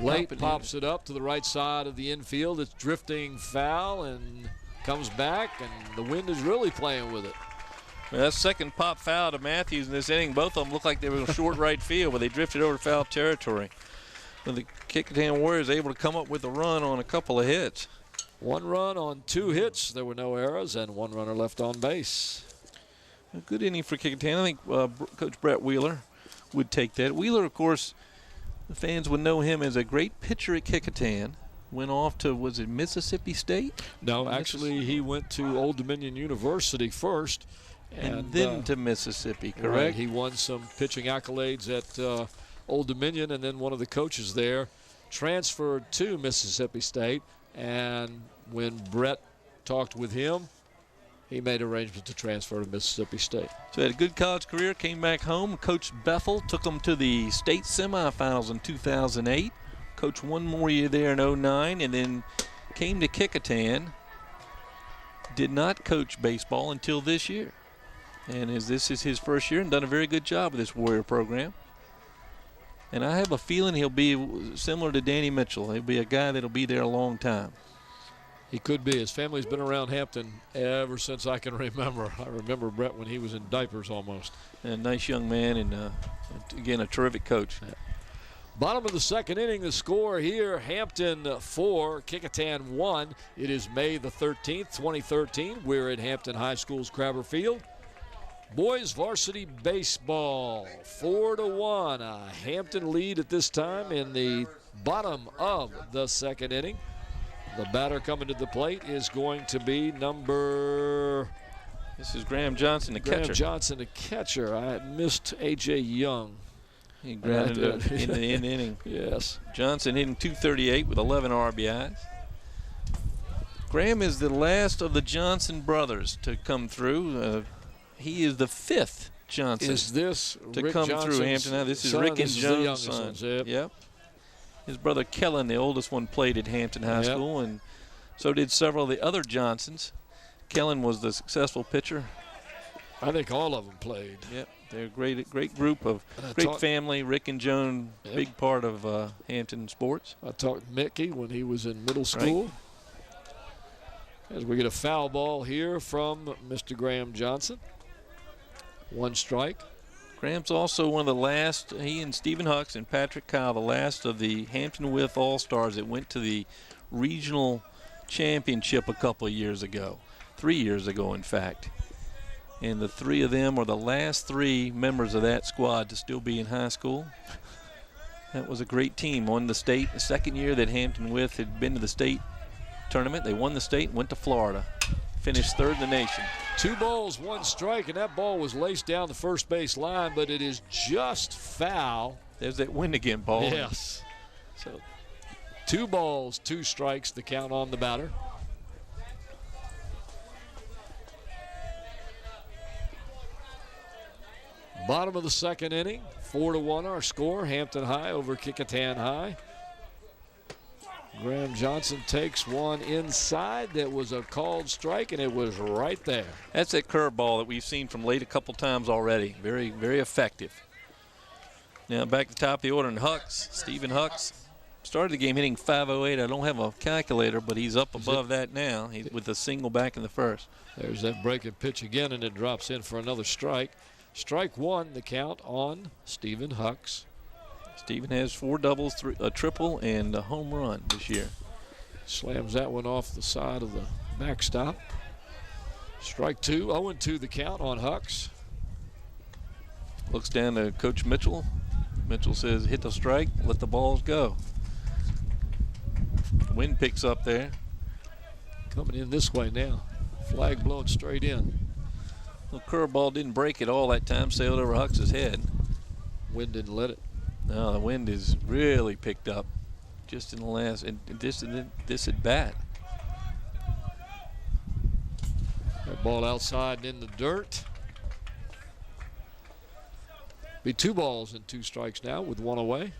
Late pops it up to the right side of the infield. It's drifting foul and comes back, and the wind is really playing with it. Well, that's second pop foul to Matthews in this inning. Both of them looked like they were in short right field, but they drifted over foul territory. So the Kecoughtan Warriors able to come up with a run on a couple of hits. 1 run on 2 hits. There were no errors, and 1 runner left on base. A good inning for Kecoughtan. I think Coach Brett Wheeler would take that. Wheeler, of course, the fans would know him as a great pitcher at Kecoughtan. went off to, was it Mississippi State? No, actually he went to Old Dominion University first. And then to Mississippi, correct? Right, he won some pitching accolades at Old Dominion, and then one of the coaches there transferred to Mississippi State. And when Brett talked with him, he made arrangements to transfer to Mississippi State. So he had a good college career, came back home. Coach Bethel took him to the state semifinals in 2008. Coached one more year there in 2009, and then came to Kecoughtan. Did not coach baseball until this year. And as this is his first year, and done a very good job with this Warrior program. And I have a feeling he'll be similar to Danny Mitchell. He'll be a guy that'll be there a long time. He could be. His family's been around Hampton ever since I can remember. I remember Brett when he was in diapers almost. A nice young man, and again, a terrific coach. Bottom of the second inning, the score here, Hampton 4, Kecoughtan 1. It is May the 13th, 2013. We're at Hampton High School's Crabber Field. Boys varsity baseball, 4-1. A Hampton lead at this time in the bottom of the second inning. The batter coming to the plate is going to be number... This is Graham Johnson, the catcher. Graham Johnson, the catcher. I missed A.J. Young. He grounded it in the inning. Yes. Johnson hitting .238 with 11 RBIs. Graham is the last of the Johnson brothers to come through. He is the fifth Johnson to Rick come Johnson's through Hampton. Now, this is son? Rick and This is John's the youngest son. ones, yep. His brother Kellen, the oldest one, played at Hampton High School, and so did several of the other Johnsons. Kellen was the successful pitcher. I think all of them played. Yep, they're a great group of great family. Rick and Joan, big part of Hampton sports. I talked to Mickey when he was in middle school. As we get a foul ball here from Mr. Graham Johnson. One strike. Graham's also one of the last, he and Stephen Hucks and Patrick Kyle, the last of the Hampton With All-Stars that went to the regional championship a couple of years ago. 3 years ago, in fact. And the three of them are the last three members of that squad to still be in high school. That was a great team. Won the state the second year that Hampton With had been to the state tournament. They won the state and went to Florida. Finished third in the nation. 2 balls, 1 strike, and that ball was laced down the first base line, but it is just foul. There's that wind again, Paul. Yes. So 2 balls, 2 strikes, the count on the batter. Bottom of the second inning, 4-1 our score. Hampton High over Kecoughtan High. Graham Johnson takes one inside. That was a called strike, and it was right there. That's that curveball that we've seen from late a couple times already. Very, very effective. Now back to the top of the order, and Hucks, Stephen Hucks, started the game hitting .508. I don't have a calculator, but he's up above that now. He's with a single back in the first. There's that breaking pitch again, and it drops in for another strike. Strike 1, the count on Stephen Hucks. Stephen has 4 doubles, a triple, and a home run this year. Slams that one off the side of the backstop. Strike 2, 0-2 the count on Hucks. Looks down to Coach Mitchell. Mitchell says, hit the strike, let the balls go. Wind picks up there. Coming in this way now. Flag blowing straight in. The curveball didn't break at all that time, sailed over Hucks' head. Wind didn't let it. No, the wind is really picked up just in the last, this at bat. That ball outside and in the dirt. Be 2 balls and 2 strikes now with 1 away.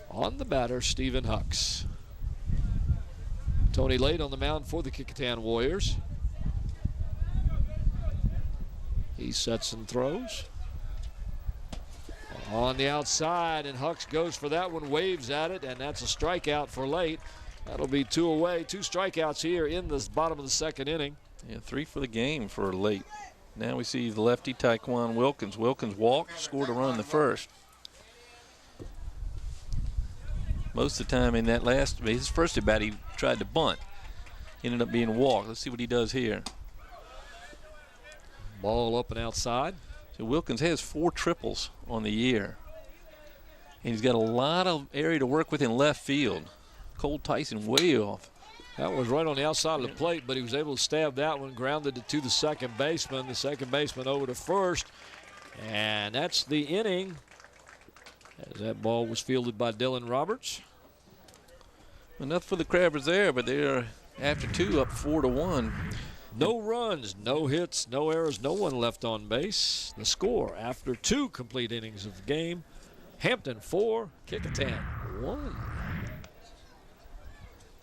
On the batter, Stephen Hucks. Tony Lade on the mound for the Kecoughtan Warriors. He sets and throws. On the outside, and Hucks goes for that one, waves at it, and that's a strikeout for Late. That'll be 2 away. 2 strikeouts here in the bottom of the second inning. Yeah, 3 for the game for Late. Now we see the lefty Taekwon Wilkins. Wilkins walked, scored a run in the first. Most of the time in that his first at bat, he tried to bunt. Ended up being walked. Let's see what he does here. Ball up and outside. So Wilkins has 4 triples on the year. And he's got a lot of area to work with in left field. Cole Tyson way off. That was right on the outside of the plate, but he was able to stab that one, grounded it to the second baseman. The second baseman over to first. And that's the inning, as that ball was fielded by Dylan Roberts. Enough for the Crabbers there, but they're after 2 up 4-1. No runs, no hits, no errors, no one left on base. The score after 2 complete innings of the game, Hampton 4, Kecoughtan 1.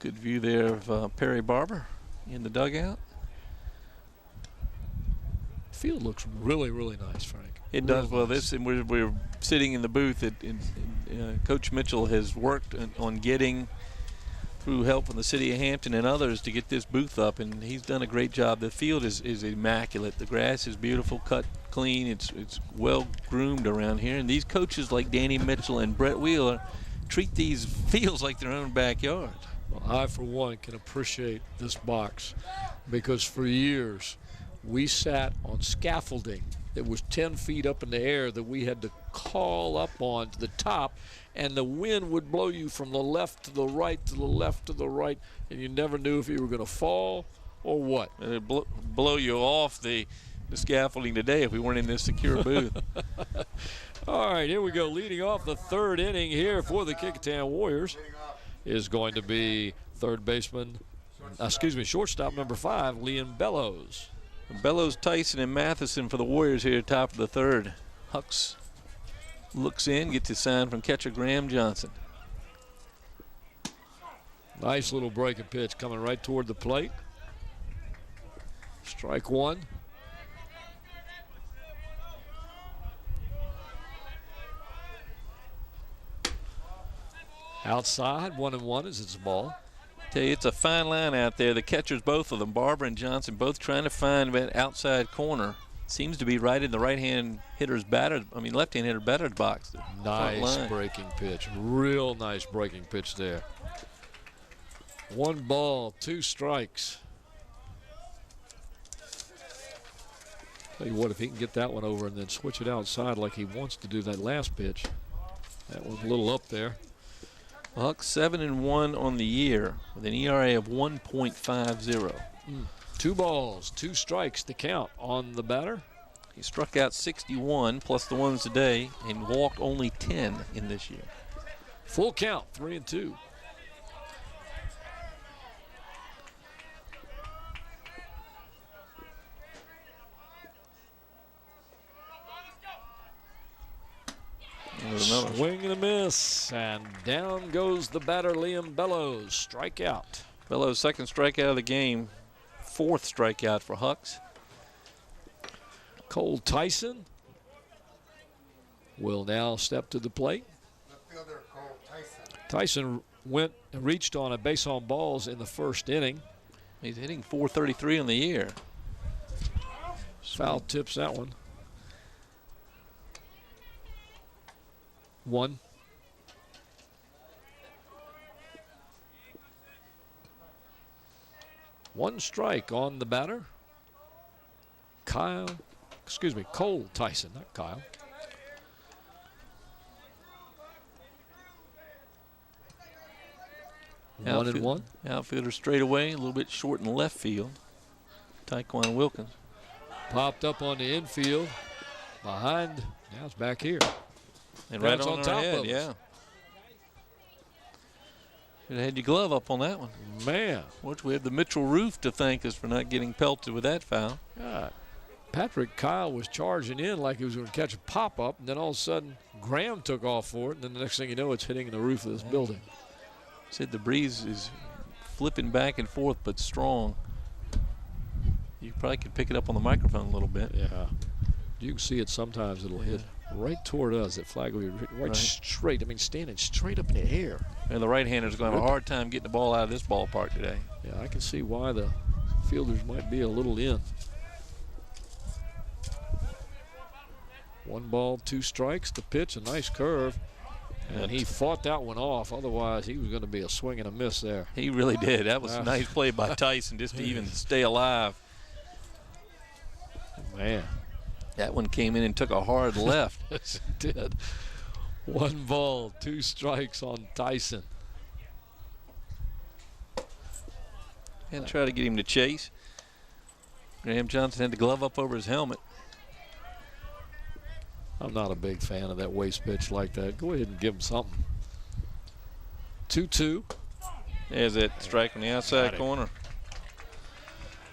Good view there of Perry Barber in the dugout. Field looks really, really nice, Frank. It Real does. Well, nice. and we're sitting in the booth. Coach Mitchell has worked on getting, through help from the city of Hampton and others, to get this booth up, and he's done a great job. The field is immaculate. The grass is beautiful, cut clean. It's well groomed around here, and these coaches like Danny Mitchell and Brett Wheeler treat these fields like their own backyard. Well, I, for one, can appreciate this box because for years we sat on scaffolding that was 10 feet up in the air that we had to call up on to the top, and the wind would blow you from the left to the right to the left to the right, and you never knew if you were going to fall or what. And it'd blow you off the scaffolding today if we weren't in this secure booth. All right, here we go. Leading off the third inning here for the Kecoughtan Warriors is going to be shortstop number 5, Liam Bellows. Bellows, Tyson, and Matheson for the Warriors here, top of the third. Hucks looks in, gets a sign from catcher Graham Johnson. Nice little breaking pitch coming right toward the plate. Strike 1. Outside, 1-1 as it's a ball. Tell you, it's a fine line out there. The catchers, both of them, Barber and Johnson, both trying to find that outside corner. Seems to be right in the left-hand hitter batter's box. Nice breaking pitch. Real nice breaking pitch there. 1 ball, 2 strikes. Tell you what, if he can get that one over and then switch it outside like he wants to do that last pitch, that was a little up there. Huck 7-1 on the year with an ERA of 1.50. 2 balls, 2 strikes to count on the batter. He struck out 61 plus the ones today and walked only 10 in this year. Full count, 3-2. Swing and a miss, and down goes the batter, Liam Bellows. Strikeout. Bellows' second strikeout of the game, 4th strikeout for Hucks. Cole Tyson will now step to the plate. Tyson went and reached on a base on balls in the first inning. He's hitting .433 on the year. Foul tips that one. 1. One strike on the batter. Cole Tyson, not Kyle. One and one. Outfielder straight away, a little bit short in left field. Taekwon Wilkins. Popped up on the infield. Behind. Now it's back here. And right on top of us. Yeah. Should have had your glove up on that one. Man. Which we have the Mitchell roof to thank us for not getting pelted with that foul. God. Patrick Kyle was charging in like he was going to catch a pop-up, and then all of a sudden Graham took off for it, and then the next thing you know, it's hitting the roof of this building. Said the breeze is flipping back and forth, but strong. You probably could pick it up on the microphone a little bit. Yeah. You can see it sometimes. It'll hit right toward us. That flag will be right straight. I mean, standing straight up in the air. And the right-hander's going to have a hard time getting the ball out of this ballpark today. Yeah, I can see why the fielders might be a little in. 1 ball, 2 strikes. The pitch, a nice curve. And he fought that one off. Otherwise, he was going to be a swing and a miss there. He really did. That was a nice play by Tyson just to even stay alive. Man. That one came in and took a hard left. Yes, it did. 1 ball, 2 strikes on Tyson. and try to get him to chase. Graham Johnson had the glove up over his helmet. I'm not a big fan of that waste pitch like that. Go ahead and give him something. 2-2. There's that strike on the outside corner.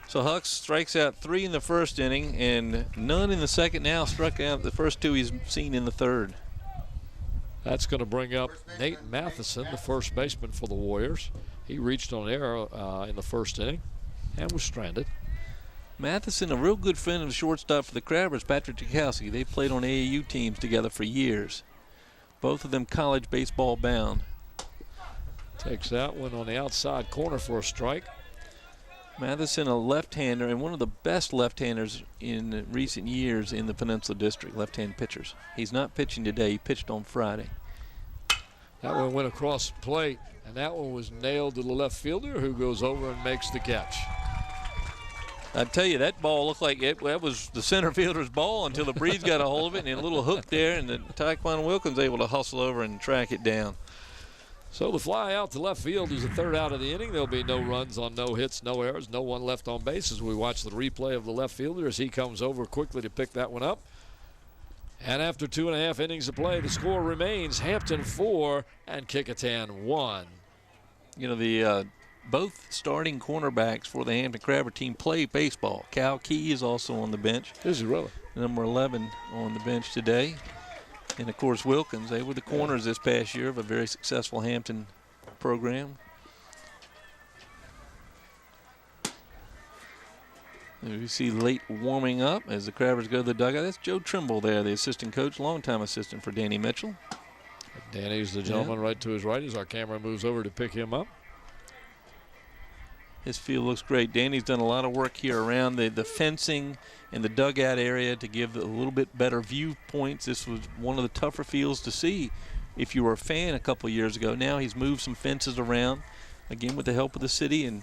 So Hucks strikes out 3 in the first inning and none in the second. Now struck out the first 2 he's seen in the third. That's going to bring up Nate Matheson, the first baseman for the Warriors. He reached on error in the first inning and was stranded. Matheson, a real good friend of the shortstop for the Crabbers, Patrick Tchaikovsky. They played on AAU teams together for years. Both of them college baseball bound. Takes that one on the outside corner for a strike. Matheson, a left-hander, and one of the best left-handers in recent years in the Peninsula District, left-hand pitchers. He's not pitching today. He pitched on Friday. That one went across the plate, and that one was nailed to the left fielder, who goes over and makes the catch. I tell you, that ball looked like that was the center fielder's ball until the breeze got a hold of it, and a little hook there, and Taekwon Wilkins able to hustle over and track it down. So the fly out to left field is the third out of the inning. There'll be no runs on no hits, no errors, no one left on base as we watch the replay of the left fielder as he comes over quickly to pick that one up. And after 2.5 innings of play, the score remains Hampton 4 and Kecoughtan 1. You know, the both starting cornerbacks for the Hampton Crabber team play baseball. Cal Key is also on the bench. Is he really? Number 11 on the bench today. And, of course, Wilkins. They were the corners this past year of a very successful Hampton program. And we see late warming up as the Crabbers go to the dugout. That's Joe Trimble there, the assistant coach, longtime assistant for Danny Mitchell. Danny's the gentleman right to his right as our camera moves over to pick him up. His field looks great. Danny's done a lot of work here around the fencing and the dugout area to give a little bit better viewpoints. This was one of the tougher fields to see if you were a fan a couple years ago. Now he's moved some fences around, again with the help of the city. And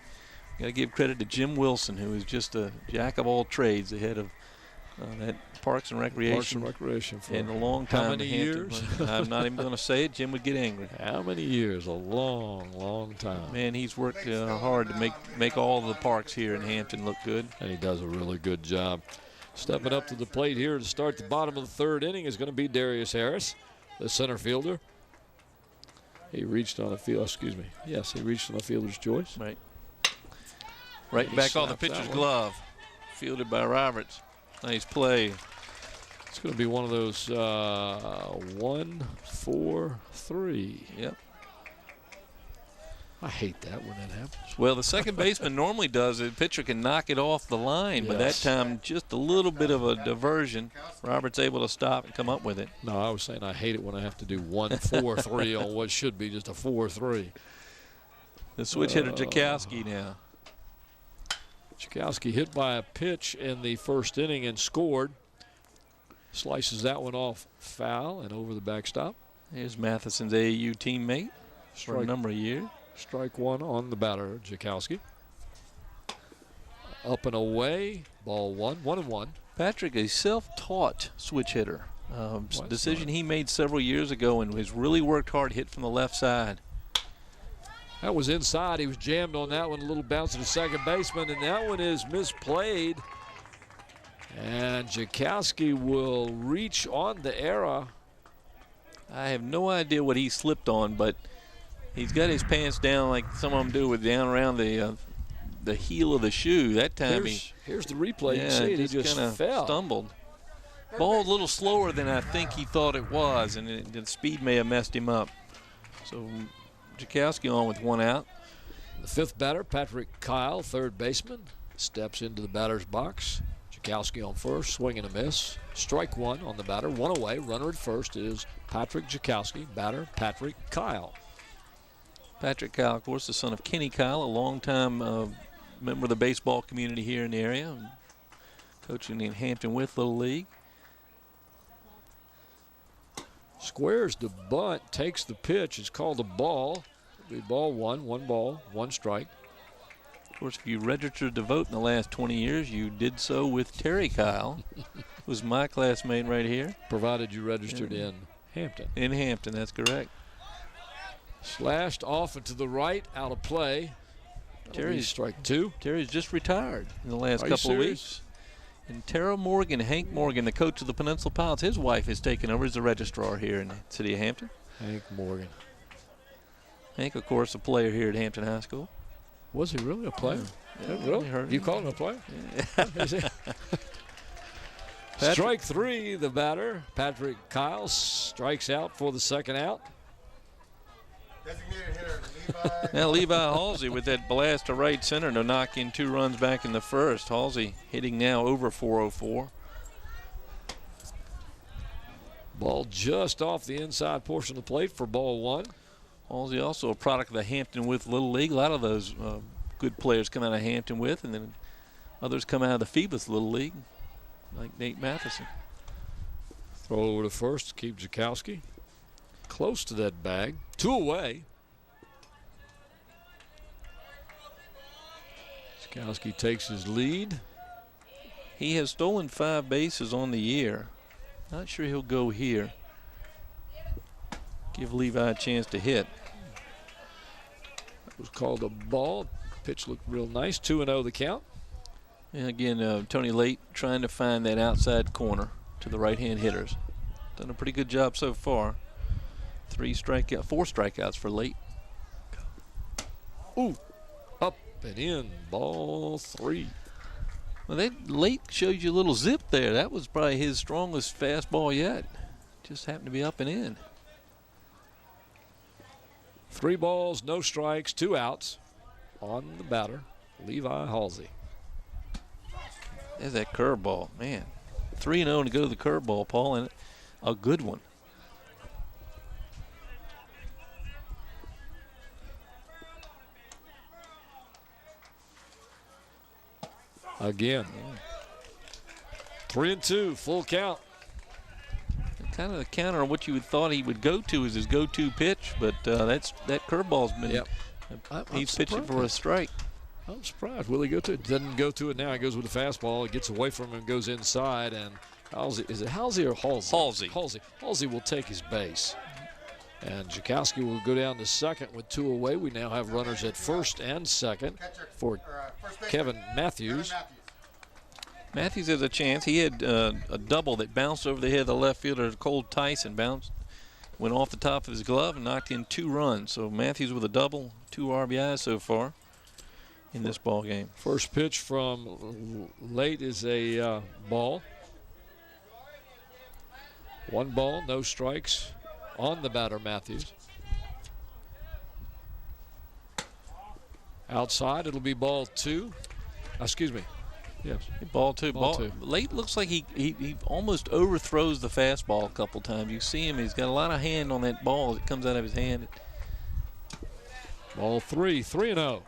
got to give credit to Jim Wilson, who is just a jack of all trades, the head of that Parks and Recreation. For in a long time. How many years? I'm not even going to say it. Jim would get angry. How many years? A long, long time. Man, he's worked hard to make all the parks here in Hampton look good. And he does a really good job. Stepping up to the plate here to start the bottom of the third inning is going to be Darius Harris, the center fielder. He reached on a field. Excuse me. Yes, he reached on a fielder's choice. Right. Right back on the pitcher's glove. Fielded by Roberts. Nice play. It's going to be one of those 1, 4, 3. Yep. I hate that when that happens. Well, the second baseman normally does it. The pitcher can knock it off the line, but that time just a little bit of a diversion. Roberts able to stop and come up with it. No, I was saying I hate it when I have to do 1, 4, 3 on what should be just a 4, 3. The switch hitter Tchaikovsky now. Tchaikovsky hit by a pitch in the first inning and scored. Slices that one off foul and over the backstop. Here's Matheson's AAU teammate for a number of years. Strike one on the batter, Tchaikovsky. Up and away, ball 1, 1-1. Patrick, a self-taught switch hitter. Decision he made several years ago and has really worked hard, hit from the left side. That was inside. He was jammed on that one, a little bounce to the second baseman, and that one is misplayed. And Tchaikovsky will reach on the error. I have no idea what he slipped on, but he's got his pants down like some of them do, with down around the heel of the shoe. That time here's the replay. You can see it. He just fell. Stumbled. Ball a little slower than I think he thought it was, and the speed may have messed him up. So Tchaikovsky on with one out. The fifth batter, Patrick Kyle, third baseman, steps into the batter's box. Tchaikovsky on first, swing and a miss. Strike one on the batter, one away. Runner at first is Patrick Tchaikovsky, batter Patrick Kyle. Patrick Kyle, of course, the son of Kenny Kyle, a longtime member of the baseball community here in the area, coaching in Hampton with Little League. Squares the bunt, takes the pitch. It's called a ball. It'll be ball one, 1 ball, 1 strike. Of course, if you registered to vote in the last 20 years, you did so with Terry Kyle, who's my classmate right here. Provided you registered in Hampton. In Hampton, that's correct. Slashed off and to the right, out of play. Terry's strike 2. Terry's just retired in the last Are you couple of serious? weeks. And Tara Morgan, Hank Morgan, the coach of the Peninsula Pilots, his wife has taken over as the registrar here in the city of Hampton. Hank Morgan. Hank, of course, a player here at Hampton High School. Was he really a player? Yeah, Really? You call him a player? Yeah. Strike 3, the batter. Patrick Kyle strikes out for the second out. Designated hitter, Levi. Now Levi Halsey with that blast to right center to knock in 2 runs back in the first. Halsey hitting now over .404. Ball just off the inside portion of the plate for ball 1. Halsey also a product of the Hampton With Little League. A lot of those good players come out of Hampton With, and then others come out of the Phoebus Little League, like Nate Matheson. Throw over to first, keep Kecoughtan close to that bag. 2 away. Kecoughtan takes his lead. He has stolen 5 bases on the year. Not sure he'll go here. Give Levi a chance to hit. That was called a ball. Pitch looked real nice. 2-0 the count. And again, Tony Late trying to find that outside corner to the right-hand hitters. Done a pretty good job so far. 4 strikeouts for Late. Ooh, up and in. Ball 3. Well, that Late showed you a little zip there. That was probably his strongest fastball yet. Just happened to be up and in. 3 balls, no strikes, 2 outs on the batter, Levi Halsey. There's that curveball, man. 3-0 to go to the curveball, Paul, and a good one. Again. 3-2, full count. Kind of the counter on what you would thought he would go to is his go-to pitch, but that curveball's been. Yep. He's pitching for a strike. I'm surprised. Will he go to it? Doesn't go to it now. He goes with the fastball. It gets away from him and goes inside. And Halsey, is it Halsey or Halsey? Halsey will take his base. And Kecoughtan will go down to second with 2 away. We now have runners at first and second for Kevin Matthews. Matthews has a chance. He had a double that bounced over the head of the left fielder, Cole Tyson. Went off the top of his glove and knocked in 2 runs. So Matthews with a double, 2 RBIs so far in this ball game. First pitch from Late is a ball. 1 ball, no strikes on the batter, Matthews. Outside, it'll be ball 2. Excuse me. Yes. Ball two. Ball 2. Late looks like he almost overthrows the fastball a couple times. You see him, he's got a lot of hand on that ball that comes out of his hand. Ball 3, 3-0.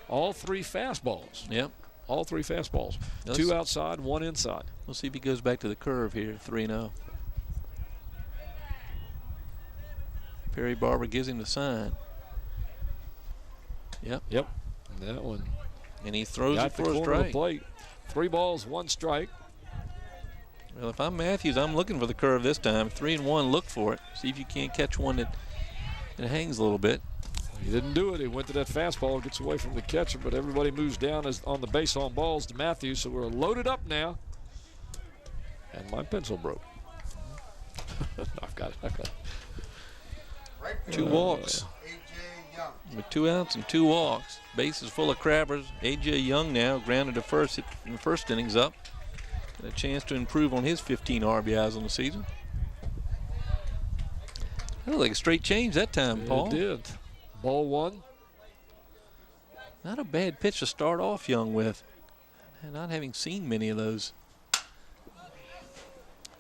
All 3 fastballs. Yep. All 3 fastballs. 2 outside, 1 inside. We'll see if he goes back to the curve here, 3-0. Perry Barber gives him the sign. Yep. That one. And he throws Got it for the a corner of the strike. plate. 3 balls, 1 strike. Well, if I'm Matthews, I'm looking for the curve this time. 3-1, look for it. See if you can't catch one that hangs a little bit. He didn't do it. He went to that fastball, gets away from the catcher, but everybody moves down on the base on balls to Matthews, so we're loaded up now. And my pencil broke. I've got it. 2 walks. A.J. Young. With 2 outs and 2 walks. Bases full of crabbers. A.J. Young now grounded to first in the first innings up. Got a chance to improve on his 15 RBIs on the season. That looked like a straight change that time, Paul. It did. Ball 1. Not a bad pitch to start off Young with. Not having seen many of those.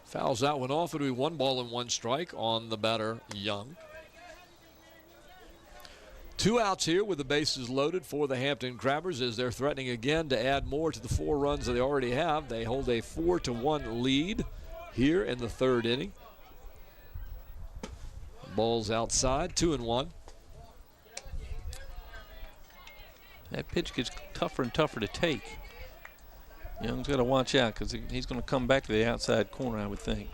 Fouls that one off. It'll be 1 ball and 1 strike on the batter, Young. 2 outs here with the bases loaded for the Hampton Crabbers as they're threatening again to add more to the 4 runs that they already have. They hold a 4-1 lead here in the 3rd inning. Ball's outside, 2-1. That pitch gets tougher and tougher to take. Young's got to watch out because he's going to come back to the outside corner, I would think.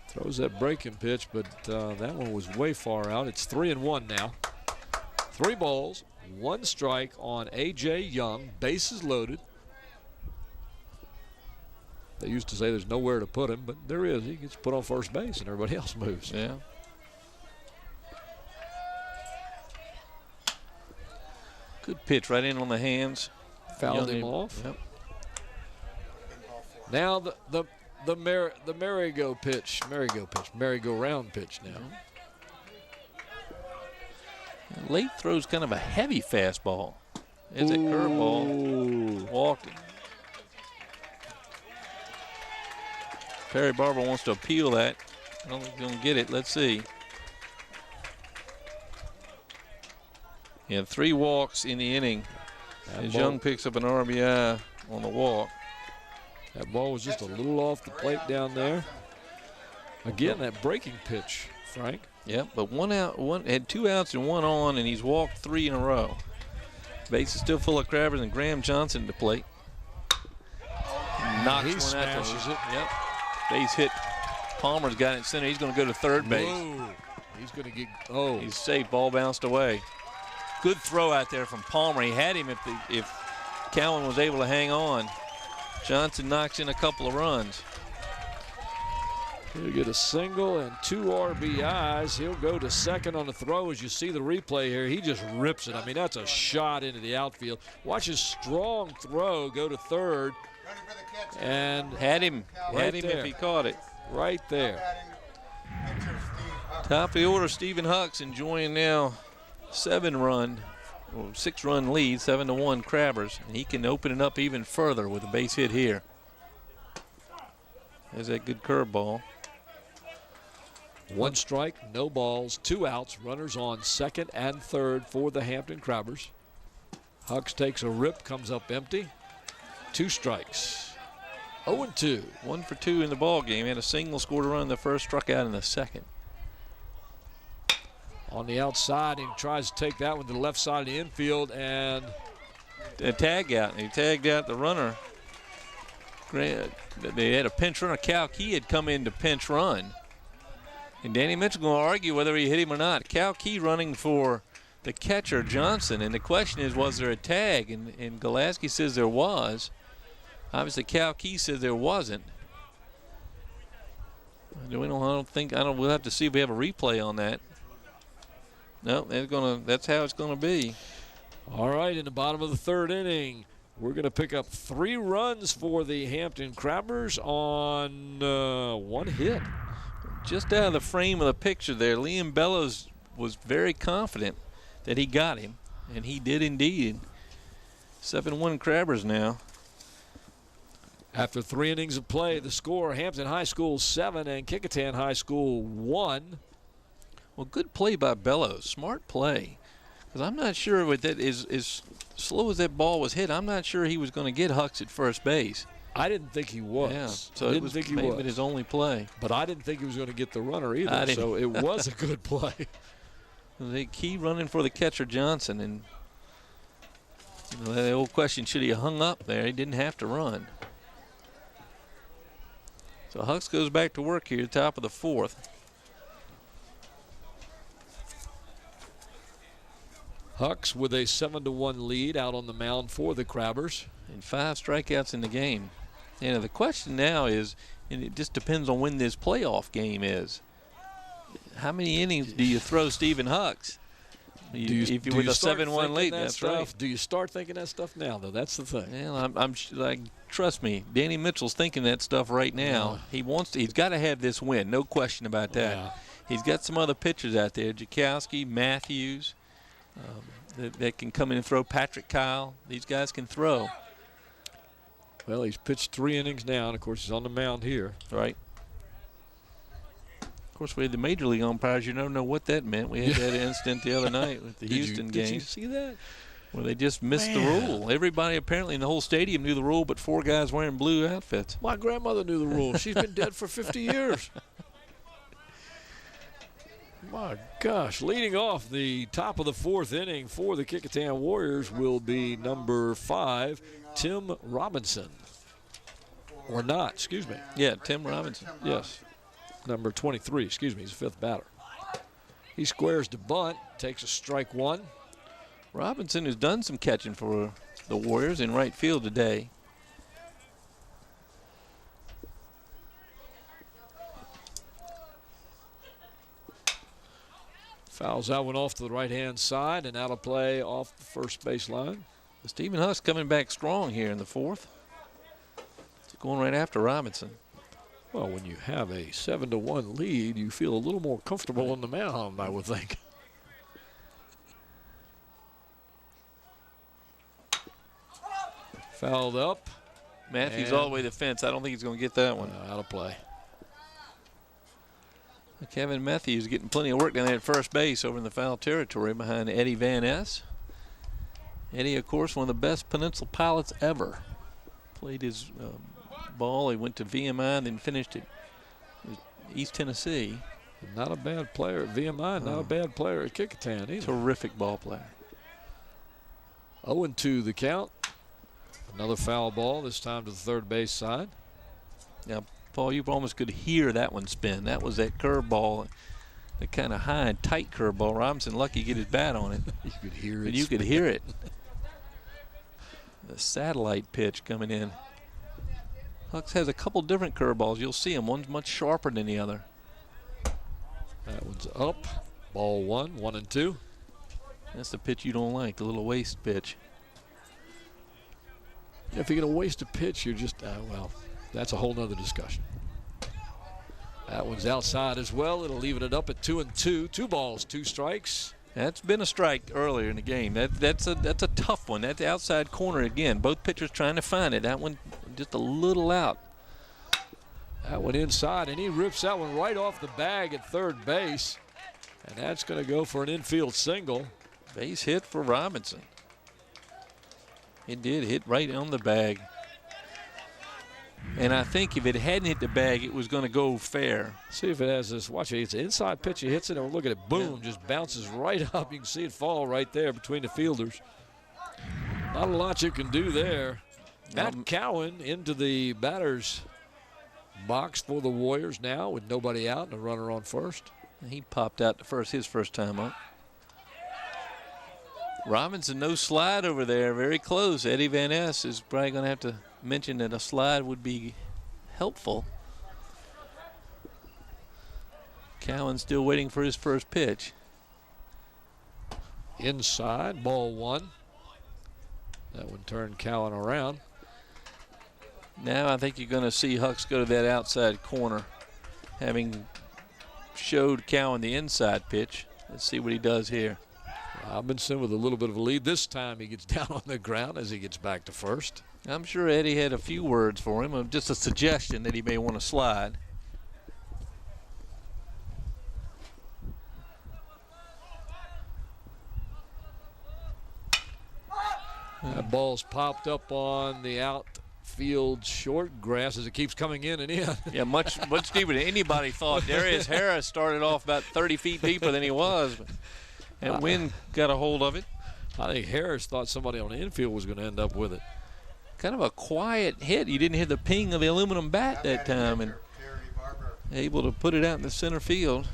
Throws that breaking pitch, but that one was way far out. It's 3-1 now. 3 balls, 1 strike on A.J. Young. Bases loaded. They used to say there's nowhere to put him, but there is. He gets put on first base and everybody else moves. Yeah. Good pitch right in on the hands. Fouled him off. Yep. Now the merry-go round pitch now. Late throws kind of a heavy fastball. There's a curveball. Walked it. Perry Barber wants to appeal that. I don't think he's going to get it. Let's see. Yeah, 3 walks in the inning. As Young picks up an RBI on the walk. That ball was just a little off the plate down there. Again, that breaking pitch, Frank. Yep, but 1 out, had 2 outs and 1 on, and he's walked 3 in a row. Base is still full of Crabbers, and Graham Johnson to plate. Knocks He one smashes out. it. Yep. Base hit. Palmer's got it in center. He's going to go to third base. Whoa. He's going to get. He's safe. Ball bounced away. Good throw out there from Palmer. He had him if Cowan was able to hang on. Johnson knocks in a couple of runs. He'll get a single and 2 RBIs. He'll go to second on the throw. As you see the replay here, he just rips it. I mean, that's a shot into the outfield. Watch his strong throw go to third. And had him there. if he caught it. Right there. Top of the order, Stephen Hucks enjoying now 6-run lead, 7-1 Crabbers, and he can open it up even further with a base hit here. There's that good curveball. 1 strike, no balls, 2 outs, runners on second and third for the Hampton Crabbers. Hucks takes a rip, comes up empty. 2 strikes. 0-2. 1 for 2 in the ball game. Had a single, scored a run in the first, struck out in the second. On the outside, he tries to take that one to the left side of the infield, and a tag out. And he tagged out the runner. They had a pinch runner. Cal Key had come in to pinch run. And Danny Mitchell going to argue whether he hit him or not. Cal Key running for the catcher, Johnson. And the question is, was there a tag? And Golaski says there was. Obviously, Cal Key says there wasn't. We'll have to see if we have a replay on that. No, that's how it's going to be. All right, in the bottom of the 3rd inning, we're going to pick up 3 runs for the Hampton Crabbers on 1 hit. Just out of the frame of the picture there, Liam Bellows was very confident that he got him, and he did indeed. 7-1 Crabbers now. After 3 innings of play, the score, Hampton High School 7 and Kecoughtan High School 1. Well, good play by Bellows. Smart play. Because I'm not sure with that, as slow as that ball was hit, I'm not sure he was going to get Hucks at first base. I didn't think he was. Yeah, so it was maybe his only play. But I didn't think he was going to get the runner either, so it was a good play. The key running for the catcher, Johnson. And the old question, should he have hung up there? He didn't have to run. So Hucks goes back to work here, top of the 4th. Hucks with a 7-1 lead out on the mound for the Crabbers. And 5 strikeouts in the game. And the question now is, and it just depends on when this playoff game is, how many innings do you throw Stephen Hucks? If you're with a 7-1 lead, that's right. Do you start thinking that stuff now, though? That's the thing. Well, I'm like, trust me, Danny Mitchell's thinking that stuff right now. Yeah. He's got to have this win, no question about that. Yeah. He's got some other pitchers out there, Jakowski, Matthews, that can come in and throw. Patrick Kyle, these guys can throw. Well, he's pitched 3 innings now, and of course he's on the mound here. Right. Of course, we had the major league umpires. You don't know what that meant. We had that incident the other night with the Houston game. Did you see that? Where they just missed the rule. Everybody apparently in the whole stadium knew the rule, but 4 guys wearing blue outfits. My grandmother knew the rule. She's been dead for 50 years. My gosh. Leading off the top of the 4th inning for the Kecoughtan Warriors will be number 5, Tim Robinson. Or not, excuse me. Yeah, Tim Robinson. Yes. Number 23, excuse me, he's the 5th batter. He squares to bunt, takes a strike 1. Robinson has done some catching for the Warriors in right field today. Fouls that one off to the right-hand side and out of play off the first base line. Stephen Huck's coming back strong here in the fourth. It's going right after Robinson. Well, when you have a 7-1 lead, you feel a little more comfortable on the mound, I would think. Fouled up. Matthews all the way to the fence. I don't think he's going to get that one. Out of play. Kevin Matthews getting plenty of work down there at first base over in the foul territory behind Eddie Van Ness. Eddie, of course, one of the best peninsula pilots ever. Played his ball. He went to VMI and then finished at East Tennessee. Not a bad player at VMI, not a bad player at Kecoughtan either. Terrific ball player. 0-2 the count. Another foul ball, this time to the third base side. Now, Paul, you almost could hear that one spin. That was that curveball, the kind of high and tight curveball. Robinson lucky to get his bat on it. You could hear it. But you could hear it. The satellite pitch coming in. Hucks has a couple different curveballs. You'll see them. One's much sharper than the other. That one's up. Ball 1-2. That's the pitch you don't like, the little waist pitch. If you're going to waste a pitch, you're just, well, that's a whole nother discussion. That one's outside as well. It'll leave it up at 2-2. 2 balls, 2 strikes. That's been a strike earlier in the game. That's a tough one. That's the outside corner again. Both pitchers trying to find it. That one just a little out. That one inside, and he rips that one right off the bag at third base. And that's going to go for an infield single. Base hit for Robinson. It did hit right on the bag. And I think if it hadn't hit the bag, it was going to go fair. See if it has this. Watch it. It's an inside pitch. He hits it, and look at it. Boom. Just bounces right up. You can see it fall right there between the fielders. Not a lot you can do there. Matt Cowan into the batter's box for the Warriors now with nobody out and a runner on first. He popped out his first time up. Robinson, no slide over there, very close. Eddie Van Ness is probably going to have to mention that a slide would be helpful. Cowan still waiting for his first pitch. Inside, ball 1. That one turned Cowan around. Now I think you're going to see Hucks go to that outside corner, having showed Cowan the inside pitch. Let's see what he does here. Robinson with a little bit of a lead. This time he gets down on the ground as he gets back to first. I'm sure Eddie had a few words for him, just a suggestion that he may want to slide. That ball's popped up on the outfield short grass as it keeps coming in and in. Yeah, much deeper than anybody thought. Darius Harris started off about 30 feet deeper than he was. But that wind got a hold of it. I think Harris thought somebody on the infield was going to end up with it. Kind of a quiet hit. You didn't hear the ping of the aluminum bat that time, and able to put it out in the center field.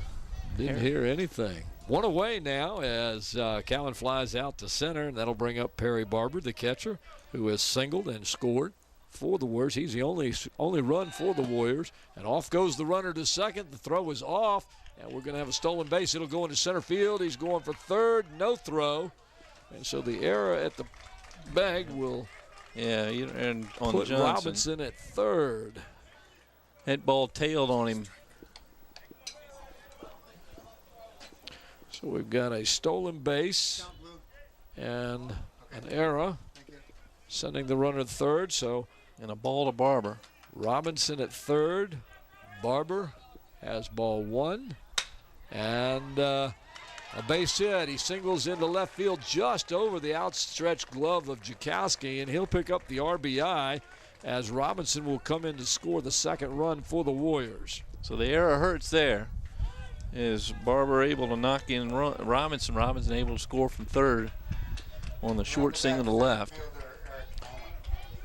Didn't hear anything. One away now as Cowan flies out to center, and that'll bring up Perry Barber, the catcher, who has singled and scored for the Warriors. He's the only run for the Warriors. And off goes the runner to second. The throw is off, and we're going to have a stolen base. It'll go into center field. He's going for third, no throw. And so the error at the bag will and on put Johnson. Robinson at third. That ball tailed on him. So we've got a stolen base and an error, sending the runner to third. So, and a ball to Barber. Robinson at third. Barber has ball 1. And a base hit. He singles into left field just over the outstretched glove of Kecoughtan, and he'll pick up the RBI as Robinson will come in to score the second run for the Warriors. So the error hurts there. Is Barber able to knock in Robinson? Robinson able to score from third on the short single to left.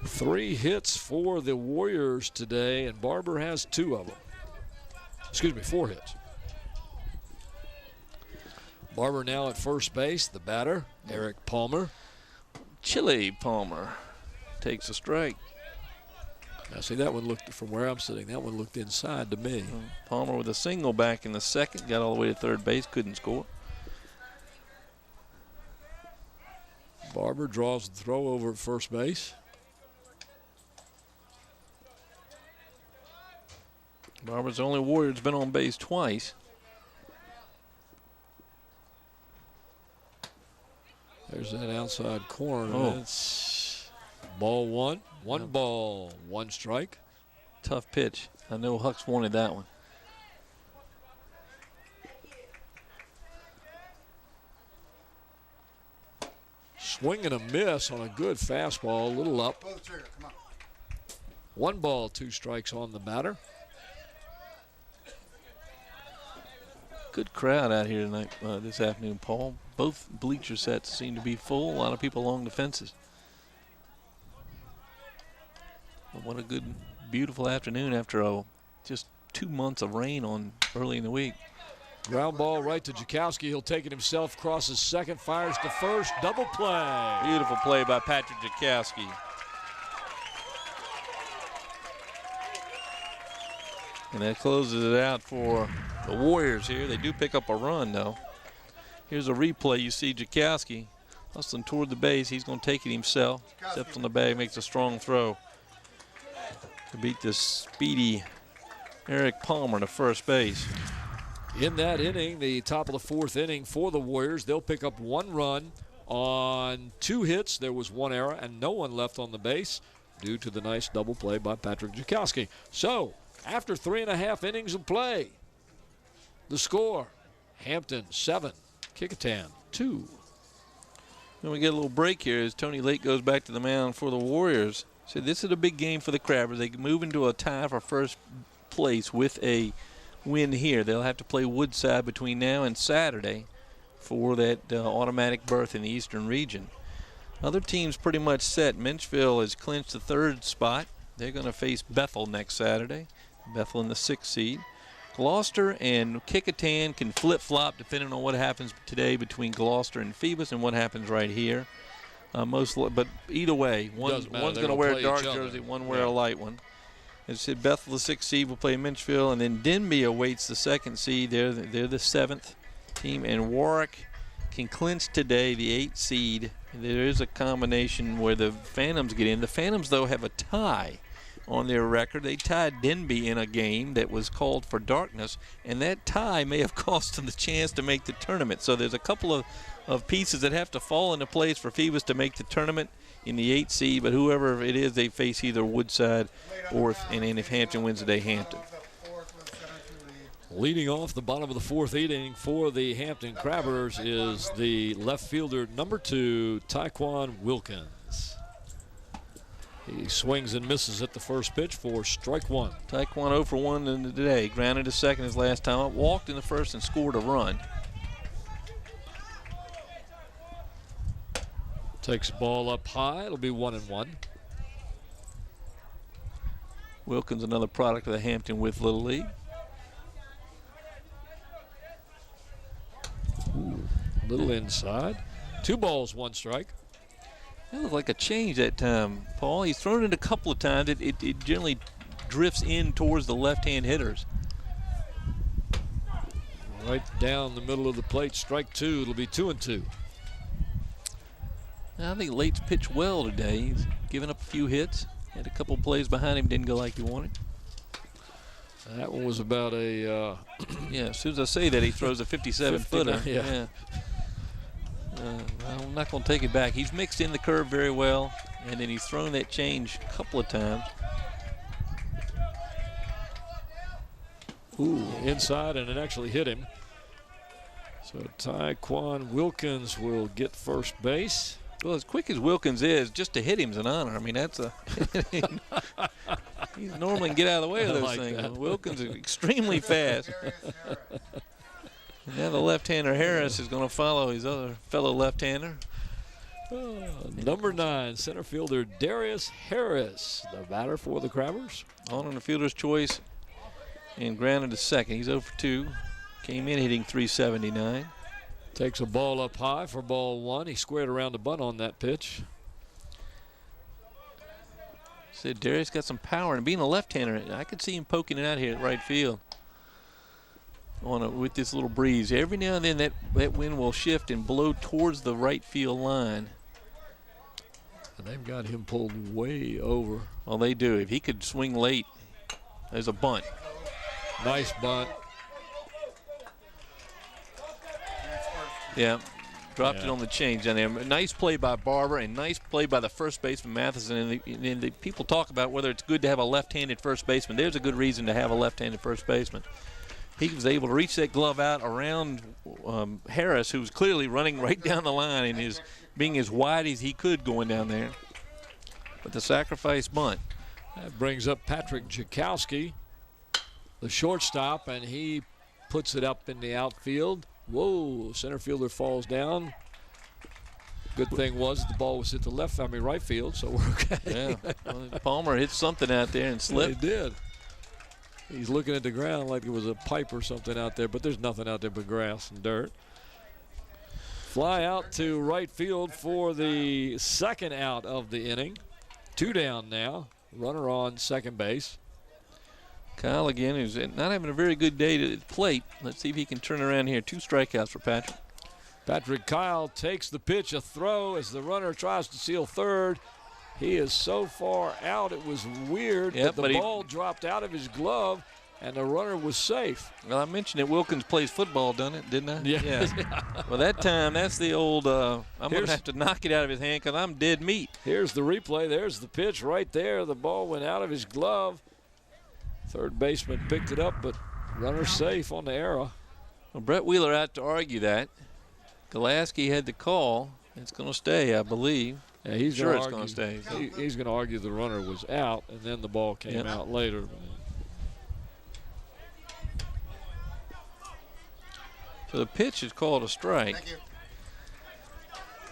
3 hits for the Warriors today, and Barber has 2 of them. Excuse me, 4 hits. Barber now at first base. The batter, Eric Palmer. Chili Palmer takes a strike. Now see, that one looked, from where I'm sitting, that one looked inside to me. Palmer with a single back in the second. Got all the way to third base. Couldn't score. Barber draws the throw over at first base. Barber's the only Warrior that's been on base twice. There's that outside corner. Oh. That's ball one. One ball, one strike. Tough pitch. I know Hucks wanted that one. Swing and a miss on a good fastball, a little up. Pull the trigger. Come on. One ball, two strikes on the batter. Good crowd out here tonight, this afternoon, Paul. Both bleacher sets seem to be full. A lot of people along the fences. But what a good, beautiful afternoon after just 2 months of rain on early in the week. Ground ball right to Kecoughtan. He'll take it himself, crosses second, fires to first, double play. Beautiful play by Patrick Kecoughtan. And that closes it out for the Warriors here. They do pick up a run, though. Here's a replay. You see Kecoughtan hustling toward the base. He's going to take it himself. Steps on the bag, makes a strong throw to beat this speedy Eric Palmer to first base. In that inning, the top of the fourth inning for the Warriors, they'll pick up one run on 2 hits. There was 1 error and no one left on the base due to the nice double play by Patrick Kecoughtan. So, after 3.5 innings of play, the score, Hampton 7, Kecoughtan 2. Then we get a little break here as Tony Lake goes back to the mound for the Warriors. So this is a big game for the Crabbers. They move into a tie for first place with a win here. They'll have to play Woodside between now and Saturday for that automatic berth in the Eastern region. Other teams pretty much set. Menchville has clinched the 3rd spot. They're going to face Bethel next Saturday. Bethel in the 6th seed. Gloucester and Kecoughtan can flip-flop depending on what happens today between Gloucester and Phoebus and what happens right here. But either way, one's going to wear a dark jersey, one wear a light one. As I said, Bethel, the 6th seed, will play Menchville, and then Denby awaits the 2nd seed. They're the 7th team, and Warwick can clinch today the 8th seed. There is a combination where the Phantoms get in. The Phantoms, though, have a tie on their record. They tied Denby in a game that was called for darkness, and that tie may have cost them the chance to make the tournament. So there's a couple of pieces that have to fall into place for Phoebus to make the tournament in the 8th seed, but whoever it is, they face either Woodside or, and if Hampton wins today, Hampton. Leading off the bottom of the 4th inning for the Hampton Crabbers is the left fielder, number 2, Taekwon Wilkins. He swings and misses at the first pitch for strike 1. Taekwon 0 for 1 today. Grounded to second his last time up. Walked in the first and scored a run. Takes the ball up high. It'll be 1-1. Wilkins, another product of the Hampton with Little League. Little inside. 2 balls, 1 strike. That looked like a change that time, Paul. He's thrown it a couple of times. It generally drifts in towards the left-hand hitters. Right down the middle of the plate, strike 2. It'll be 2-2. I think Late's pitched well today. He's given up a few hits. Had a couple plays behind him, didn't go like he wanted. That one was about a... yeah, as soon as I say that, he throws a 57-footer. Yeah. I'm not going to take it back. He's mixed in the curve very well, and then he's thrown that change a couple of times. Ooh, inside, and it actually hit him. So Taekwon Wilkins will get first base. Well, as quick as Wilkins is, just to hit him is an honor. I mean, that's a... He's normally can get out of the way of those things. Wilkins is extremely fast. And now the left-hander Harris is going to follow his other fellow left-hander. Number 9, center fielder Darius Harris, the batter for the Crabbers. On the fielder's choice and grounded to second. He's 0 for 2. Came in hitting .379. Takes a ball up high for ball one. He squared around the bunt on that pitch. Said Darius got some power, and being a left-hander, I could see him poking it out here at right field with this little breeze. Every now and then that wind will shift and blow towards the right field line. And they've got him pulled way over. Well, they do. If he could swing late, there's a bunt. Nice bunt. Yeah, dropped it on the change down there. Nice play by Barber and nice play by the first baseman Matheson. And the people talk about whether it's good to have a left-handed first baseman. There's a good reason to have a left-handed first baseman. He was able to reach that glove out around Harris, who was clearly running right down the line and is being as wide as he could going down there. But the sacrifice bunt. That brings up Patrick Jakowski, the shortstop, and he puts it up in the outfield. Whoa, center fielder falls down. Good thing was the ball was hit to right field, so we're okay. Yeah, well, Palmer hit something out there and slipped. He did. He's looking at the ground like it was a pipe or something out there, but there's nothing out there but grass and dirt. Fly out to right field for the second out of the inning. 2 down now. Runner on second base. Kyle again, who's not having a very good day to the plate. Let's see if he can turn around here. 2 strikeouts for Patrick. Patrick Kyle takes the pitch, a throw as the runner tries to seal third. He is so far out, it was weird that the ball dropped out of his glove and the runner was safe. Well, I mentioned that Wilkins plays football, didn't I? Yeah. Well, that time, that's the old, I'm going to have to knock it out of his hand because I'm dead meat. Here's the replay. There's the pitch right there. The ball went out of his glove. Third baseman picked it up, but runner safe on the error. Well, Brett Wheeler out to argue that. Golaski had the call. It's going to stay, I believe. Yeah, he's sure it's going to stay. He's going to argue the runner was out, and then the ball came out later. So the pitch is called a strike. Thank you.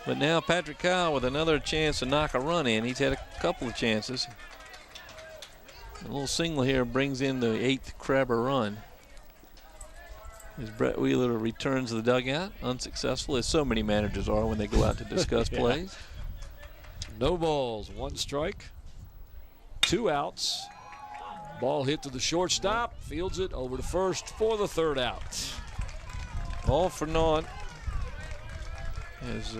But now Patrick Kyle with another chance to knock a run in. He's had a couple of chances. A little single here brings in the 8th Crabber run. As Brett Wheeler returns to the dugout, unsuccessful, as so many managers are when they go out to discuss plays. No balls, 1 strike, 2 outs. Ball hit to the shortstop, fields it over to first for the 3rd out. All for naught as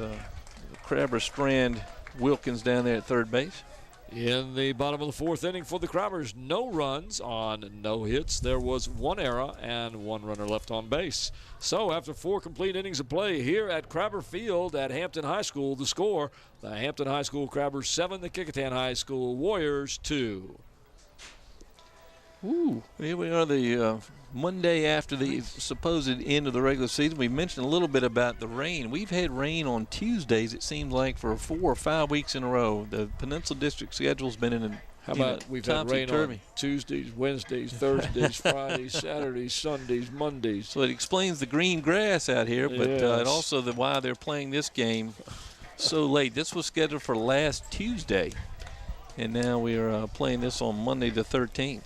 Crabber strand Wilkins down there at 3rd base. In the bottom of the 4th inning for the Crabbers, no runs on no hits. There was 1 error and 1 runner left on base. So after 4 complete innings of play here at Crabber Field at Hampton High School, the score, the Hampton High School Crabbers 7, the Kecoughtan High School Warriors 2. Ooh, here we are, the Monday after the supposed end of the regular season. We mentioned a little bit about the rain. We've had rain on Tuesdays, it seems like, for 4 or 5 weeks in a row. The Peninsula District schedule's been in a How about we've had rain on Tuesdays, Wednesdays, Thursdays, Fridays, Saturdays, Sundays, Mondays. So it explains the green grass out here, but and also why they're playing this game so late. This was scheduled for last Tuesday, and now we are playing this on Monday the 13th.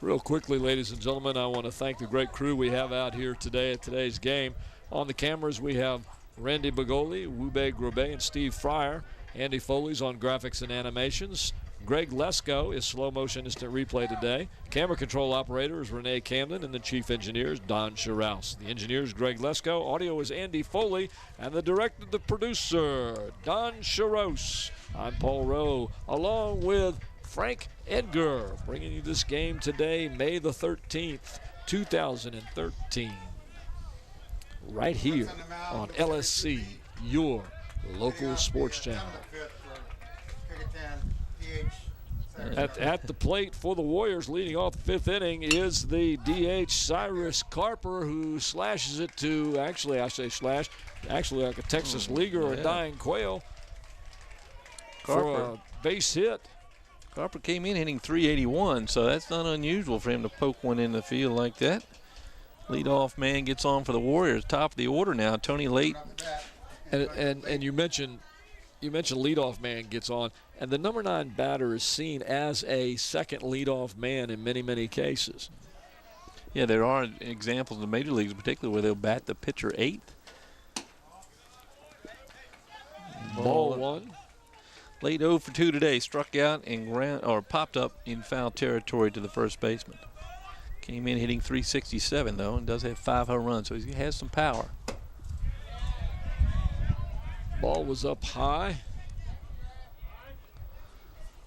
Real quickly, ladies and gentlemen, I want to thank the great crew we have out here today at today's game. On the cameras, we have Randy Bagoli, Wube Grobe, and Steve Fryer. Andy Foley's on graphics and animations. Greg Lesko is slow motion instant replay today. Camera control operator is Renee Camden, and the chief engineer is Don Scharouse. The engineer is Greg Lesko. Audio is Andy Foley, and the director, the producer, Don Scharouse. I'm Paul Rowe, along with Frank Edgar, bringing you this game today, May the 13th, 2013. Right here on LSC, your local sports channel. At the plate for the Warriors, leading off the 5th inning, is the DH Cyrus Carper, who slashes it to, actually I say slash, actually like a Texas leaguer or a dying quail for a base hit. Carper came in hitting .381, so that's not unusual for him to poke one in the field like that. Leadoff man gets on for the Warriors. Top of the order now, Tony Late. And you mentioned leadoff man gets on, and the number 9 batter is seen as a second leadoff man in many, many cases. Yeah, there are examples in the major leagues, particularly where they'll bat the pitcher 8th, Ball one. Late 0 for 2 today. Struck out and popped up in foul territory to the first baseman. Came in hitting .367 though, and does have 5 home runs, so he has some power. Ball was up high.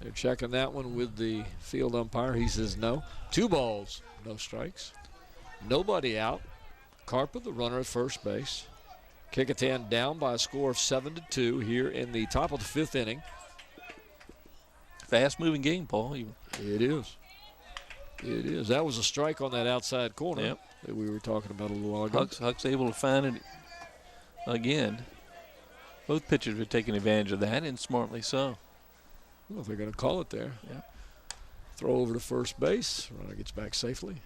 They're checking that one with the field umpire. He says no. 2 balls, no strikes. Nobody out. Carpa, the runner at first base. Kecoughtan down by a score of 7-2 here in the top of the 5th inning. Fast-moving game, Paul. It is. It is. That was a strike on that outside corner that we were talking about a little while ago. Huck's able to find it again. Both pitchers are taking advantage of that, and smartly so. Well, if they're going to call it there. Yeah. Throw over to first base. Runner gets back safely.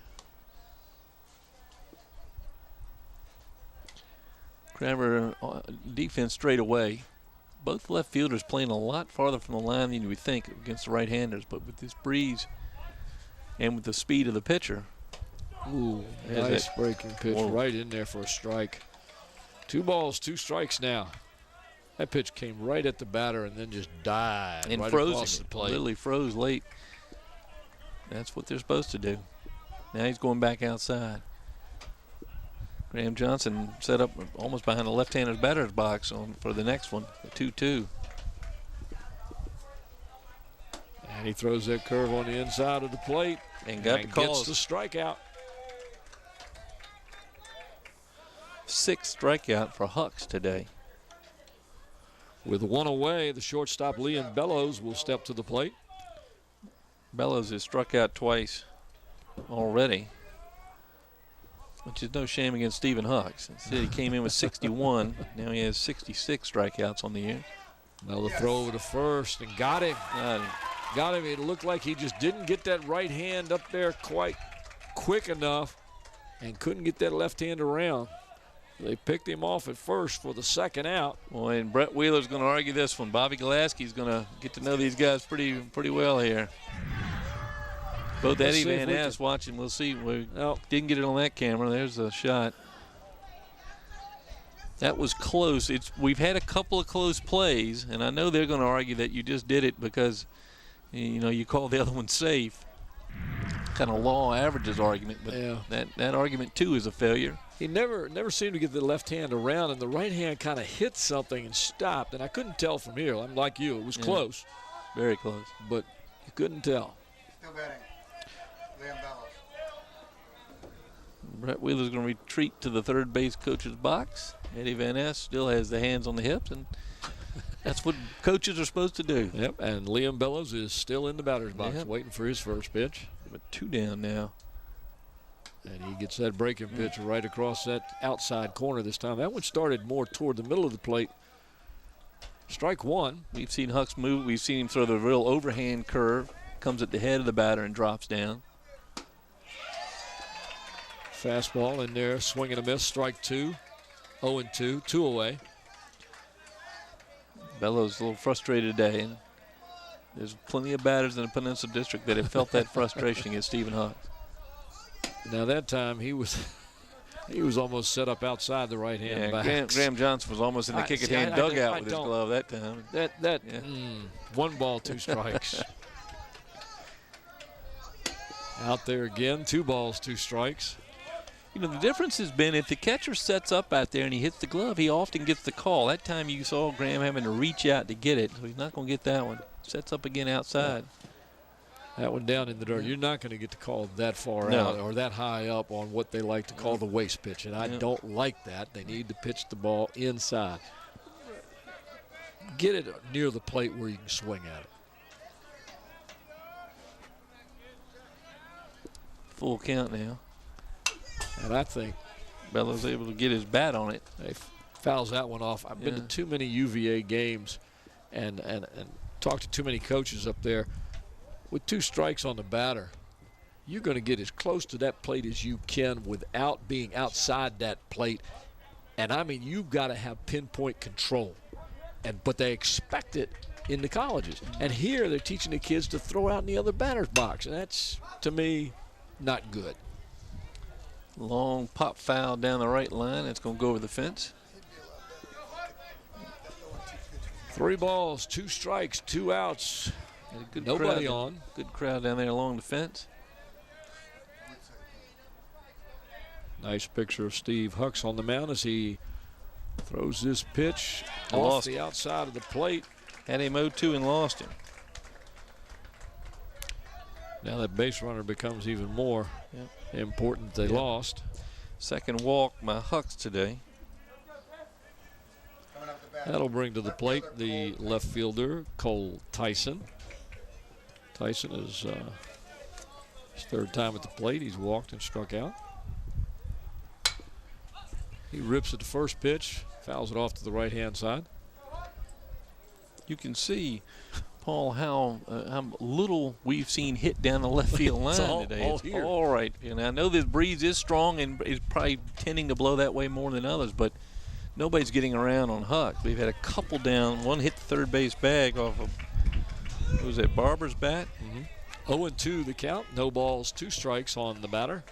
Craver defense straight away. Both left fielders playing a lot farther from the line than you would think against the right-handers, but with this breeze and with the speed of the pitcher. Ooh, nice breaking pitch right in there for a strike. 2 balls, 2 strikes now. That pitch came right at the batter and then just died and right froze across the plate. Literally froze late. That's what they're supposed to do. Now he's going back outside. Graham Johnson set up almost behind the left-hander's batter's box for the next one, the 2-2. And he throws that curve on the inside of the plate and gets the strikeout. 6th strikeout for Hucks today. With 1 away, the shortstop Liam Bellows will step to the plate. Bellows has struck out twice already, which is no shame against Stephen Hucks. Instead, he came in with 61. Now he has 66 strikeouts on the year. Another throw over to first and got him. Got him. It looked like he just didn't get that right hand up there quite quick enough and couldn't get that left hand around. They picked him off at first for the 2nd out. Boy, and Brett Wheeler's going to argue this one. Bobby Glasky's going to get to know these guys pretty well here. Both Eddie Van Ness watching. We'll see. We didn't get it on that camera. There's a shot. That was close. We've had a couple of close plays, and I know they're going to argue that you just did it because, you call the other one safe. Kind of law averages argument, but that argument too is a failure. He never seemed to get the left hand around, and the right hand kind of hit something and stopped. And I couldn't tell from here. I'm like you. It was close. Very close. But you couldn't tell. Still betting. Liam Bellows. Brett Wheeler's going to retreat to the third base coach's box. Eddie Van Ness still has the hands on the hips, and that's what coaches are supposed to do. Yep, and Liam Bellows is still in the batter's box waiting for his first pitch. But 2 down now. And he gets that breaking pitch right across that outside corner this time. That one started more toward the middle of the plate. Strike 1. We've seen Hucks move. We've seen him throw the real overhand curve. Comes at the head of the batter and drops down. Fastball in there, swing and a miss. Strike 2. 0-2, 2 away. Bellows a little frustrated today. And there's plenty of batters in the Peninsula District that have felt that frustration against Stephen Hucks. Now that time he was almost set up outside the right hand back. Graham Johnson was almost in the Kecoughtan dugout with his glove that time. 1 ball, 2 strikes. Out there again, 2 balls, 2 strikes. The difference has been if the catcher sets up out there and he hits the glove, he often gets the call. That time you saw Graham having to reach out to get it, so he's not going to get that one. Sets up again outside. That one down in the dirt. You're not going to get the call that far out or that high up on what they like to call the waist pitch, and I don't like that. They need to pitch the ball inside. Get it near the plate where you can swing at it. Full count now. And I think Bellows able to get his bat on it. He fouls that one off. I've been to too many UVA games and talked to too many coaches up there. With 2 strikes on the batter, you're going to get as close to that plate as you can without being outside that plate. And, I mean, you've got to have pinpoint control. But they expect it in the colleges. And here they're teaching the kids to throw out in the other batter's box. And that's, to me, not good. Long pop foul down the right line. It's going to go over the fence. 3 balls, 2 strikes, 2 outs. And a good Nobody crowd, on. Good crowd down there along the fence. Nice picture of Steve Hucks on the mound as he throws this pitch off Lost the outside of the plate. Had him 0-2 and lost him. Now that base runner becomes even more important. They lost. Second walk by Hucks today. That'll bring to the plate the left fielder, Cole Tyson. Tyson is his 3rd time at the plate. He's walked and struck out. He rips at the first pitch, fouls it off to the right-hand side. You can see, Paul, how little we've seen hit down the left field line today. All it's here. all right. And I know this breeze is strong and is probably tending to blow that way more than others, but nobody's getting around on Huck. We've had a couple down. One hit the third base bag off of, who was that, Barber's bat? 0-2 the count. No balls, 2 strikes on the batter.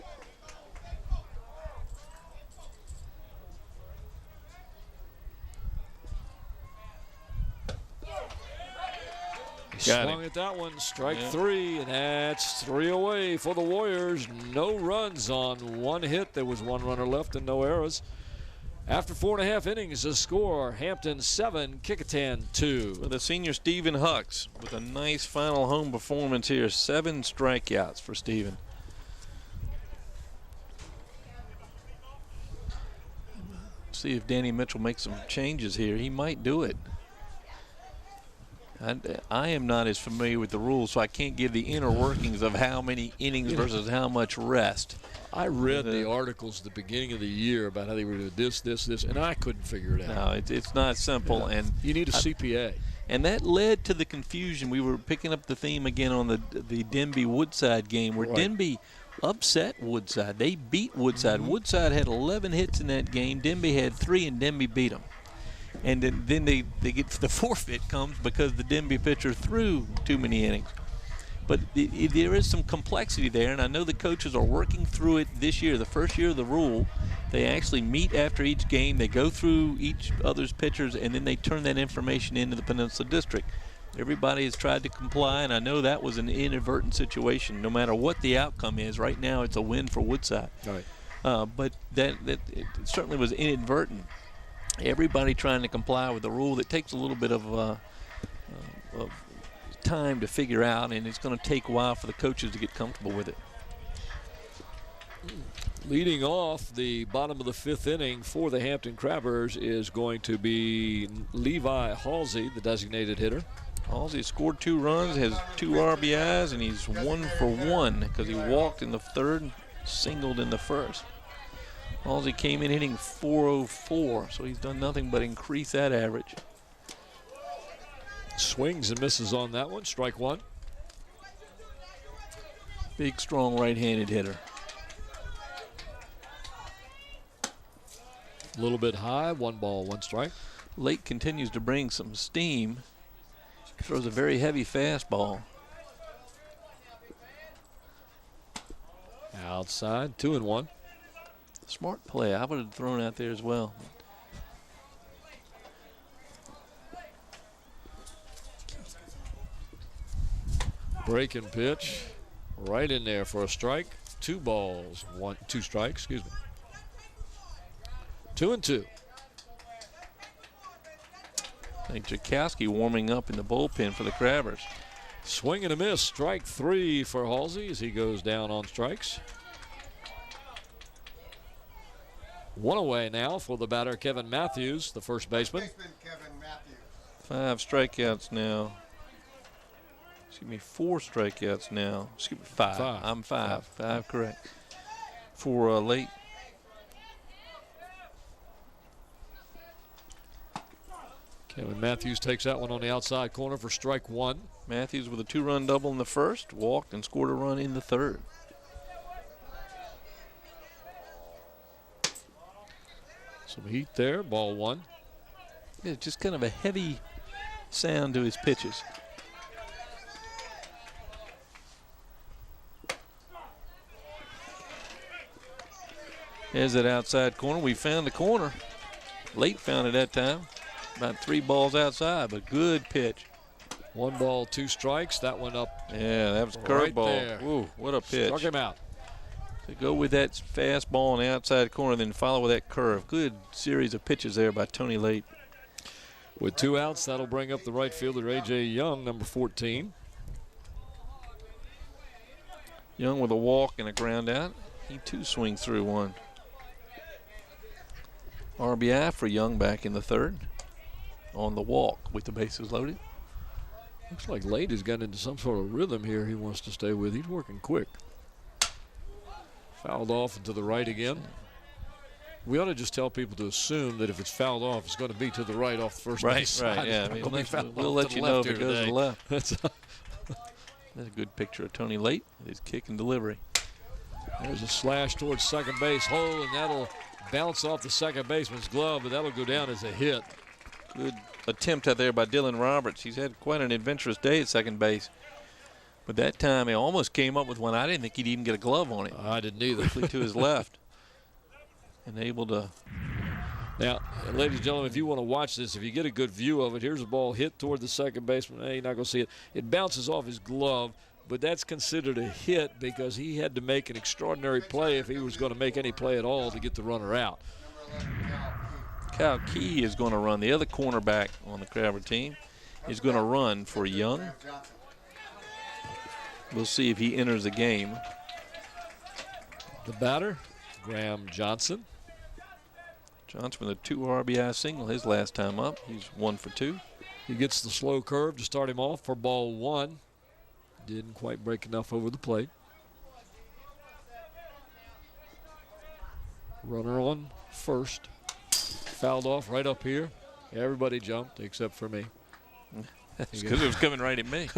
Swung at that one, strike 3, and that's 3 away for the Warriors. No runs on 1 hit. There was 1 runner left and no errors. After 4.5 innings, the score, Hampton 7, Kecoughtan 2. For the senior Stephen Hucks with a nice final home performance here. 7 strikeouts for Stephen. See if Danny Mitchell makes some changes here. He might do it. I am not as familiar with the rules, so I can't give the inner workings of how many innings versus how much rest. I read the articles at the beginning of the year about how they were doing this, and I couldn't figure it out. No, it's not simple. Yeah. And you need a CPA. And that led to the confusion. We were picking up the theme again on the Denby-Woodside game where Denby upset Woodside. They beat Woodside. Woodside had 11 hits in that game. Denby had 3, and Denby beat them. And then they get the forfeit comes because the Denby pitcher threw too many innings. But there is some complexity there, and I know the coaches are working through it this year. The first year of the rule, they actually meet after each game. They go through each other's pitchers, and then they turn that information into the Peninsula District. Everybody has tried to comply, and I know that was an inadvertent situation. No matter what the outcome is, right now it's a win for Woodside. Right. But that it certainly was inadvertent. Everybody trying to comply with the rule. That takes a little bit of time to figure out, and it's going to take a while for the coaches to get comfortable with it. Leading off the bottom of the 5th inning for the Hampton Crabbers is going to be Levi Halsey, the designated hitter. Halsey scored 2 runs, has 2 RBIs, and he's 1 for 1 because he walked in the 3rd, singled in the 1st. Halsey came in hitting .404, so he's done nothing but increase that average. Swings and misses on that one. Strike 1. Big, strong right-handed hitter. A little bit high. 1 ball, 1 strike. Lake continues to bring some steam. Throws a very heavy fastball. Outside, 2-1. Smart play. I would have thrown out there as well. Breaking pitch. Right in there for a strike. 2 balls, 2 strikes, excuse me. 2-2. I think Jakowski warming up in the bullpen for the Crabbers. Swing and a miss. Strike 3 for Halsey as he goes down on strikes. 1 away now for the batter, Kevin Matthews, the first baseman. Kevin Matthews. 5 strikeouts now. Excuse me, 4 strikeouts now. Excuse me, 5. I'm 5. 5 correct. For Late. Kevin Matthews takes that one on the outside corner for strike 1. Matthews with a 2-run double in the 1st, walked and scored a run in the 3rd. Some heat there, ball 1. Yeah, just kind of a heavy sound to his pitches. There's that outside corner. We found the corner. Late found it that time. About 3 balls outside, but good pitch. 1 ball, 2 strikes. That one up. Yeah, that was a Right curveball. there. Ooh, what a pitch. Struck him out. So go with that fastball on the outside corner, then follow with that curve. Good series of pitches there by Tony Late. With 2 outs, that'll bring up the right fielder, A.J. Young, number 14. Young with a walk and a ground out. He too swings through one. RBI for Young back in the 3rd. On the walk with the bases loaded. Looks like Late has gotten into some sort of rhythm here he wants to stay with. He's working quick. Fouled off and to the right again. We ought to just tell people to assume that if it's fouled off, it's going to be to the right off the first base side. Right, yeah. I mean, we'll let you know if it goes to the left. That's a good picture of Tony Late, his kick and delivery. There's a slash towards second base hole, and that'll bounce off the second baseman's glove, but that'll go down as a hit. Good attempt out there by Dylan Roberts. He's had quite an adventurous day at second base. But that time he almost came up with one. I didn't think he'd even get a glove on it. I didn't either. Quickly to his left. And able to. Now, ladies and gentlemen, if you want to watch this, if you get a good view of it, here's a ball hit toward the second baseman. You're not going to see it. It bounces off his glove, but that's considered a hit because he had to make an extraordinary play if he was going to make any play at all to get the runner out. Cal Key is going to run. The other cornerback on the Crabber team is going to run for Young. We'll see if he enters the game. The batter, Graham Johnson. Johnson with a 2 RBI single his last time up. He's 1 for 2. He gets the slow curve to start him off for ball 1. Didn't quite break enough over the plate. Runner on first. Fouled off right up here. Everybody jumped except for me. That's because it was coming right at me.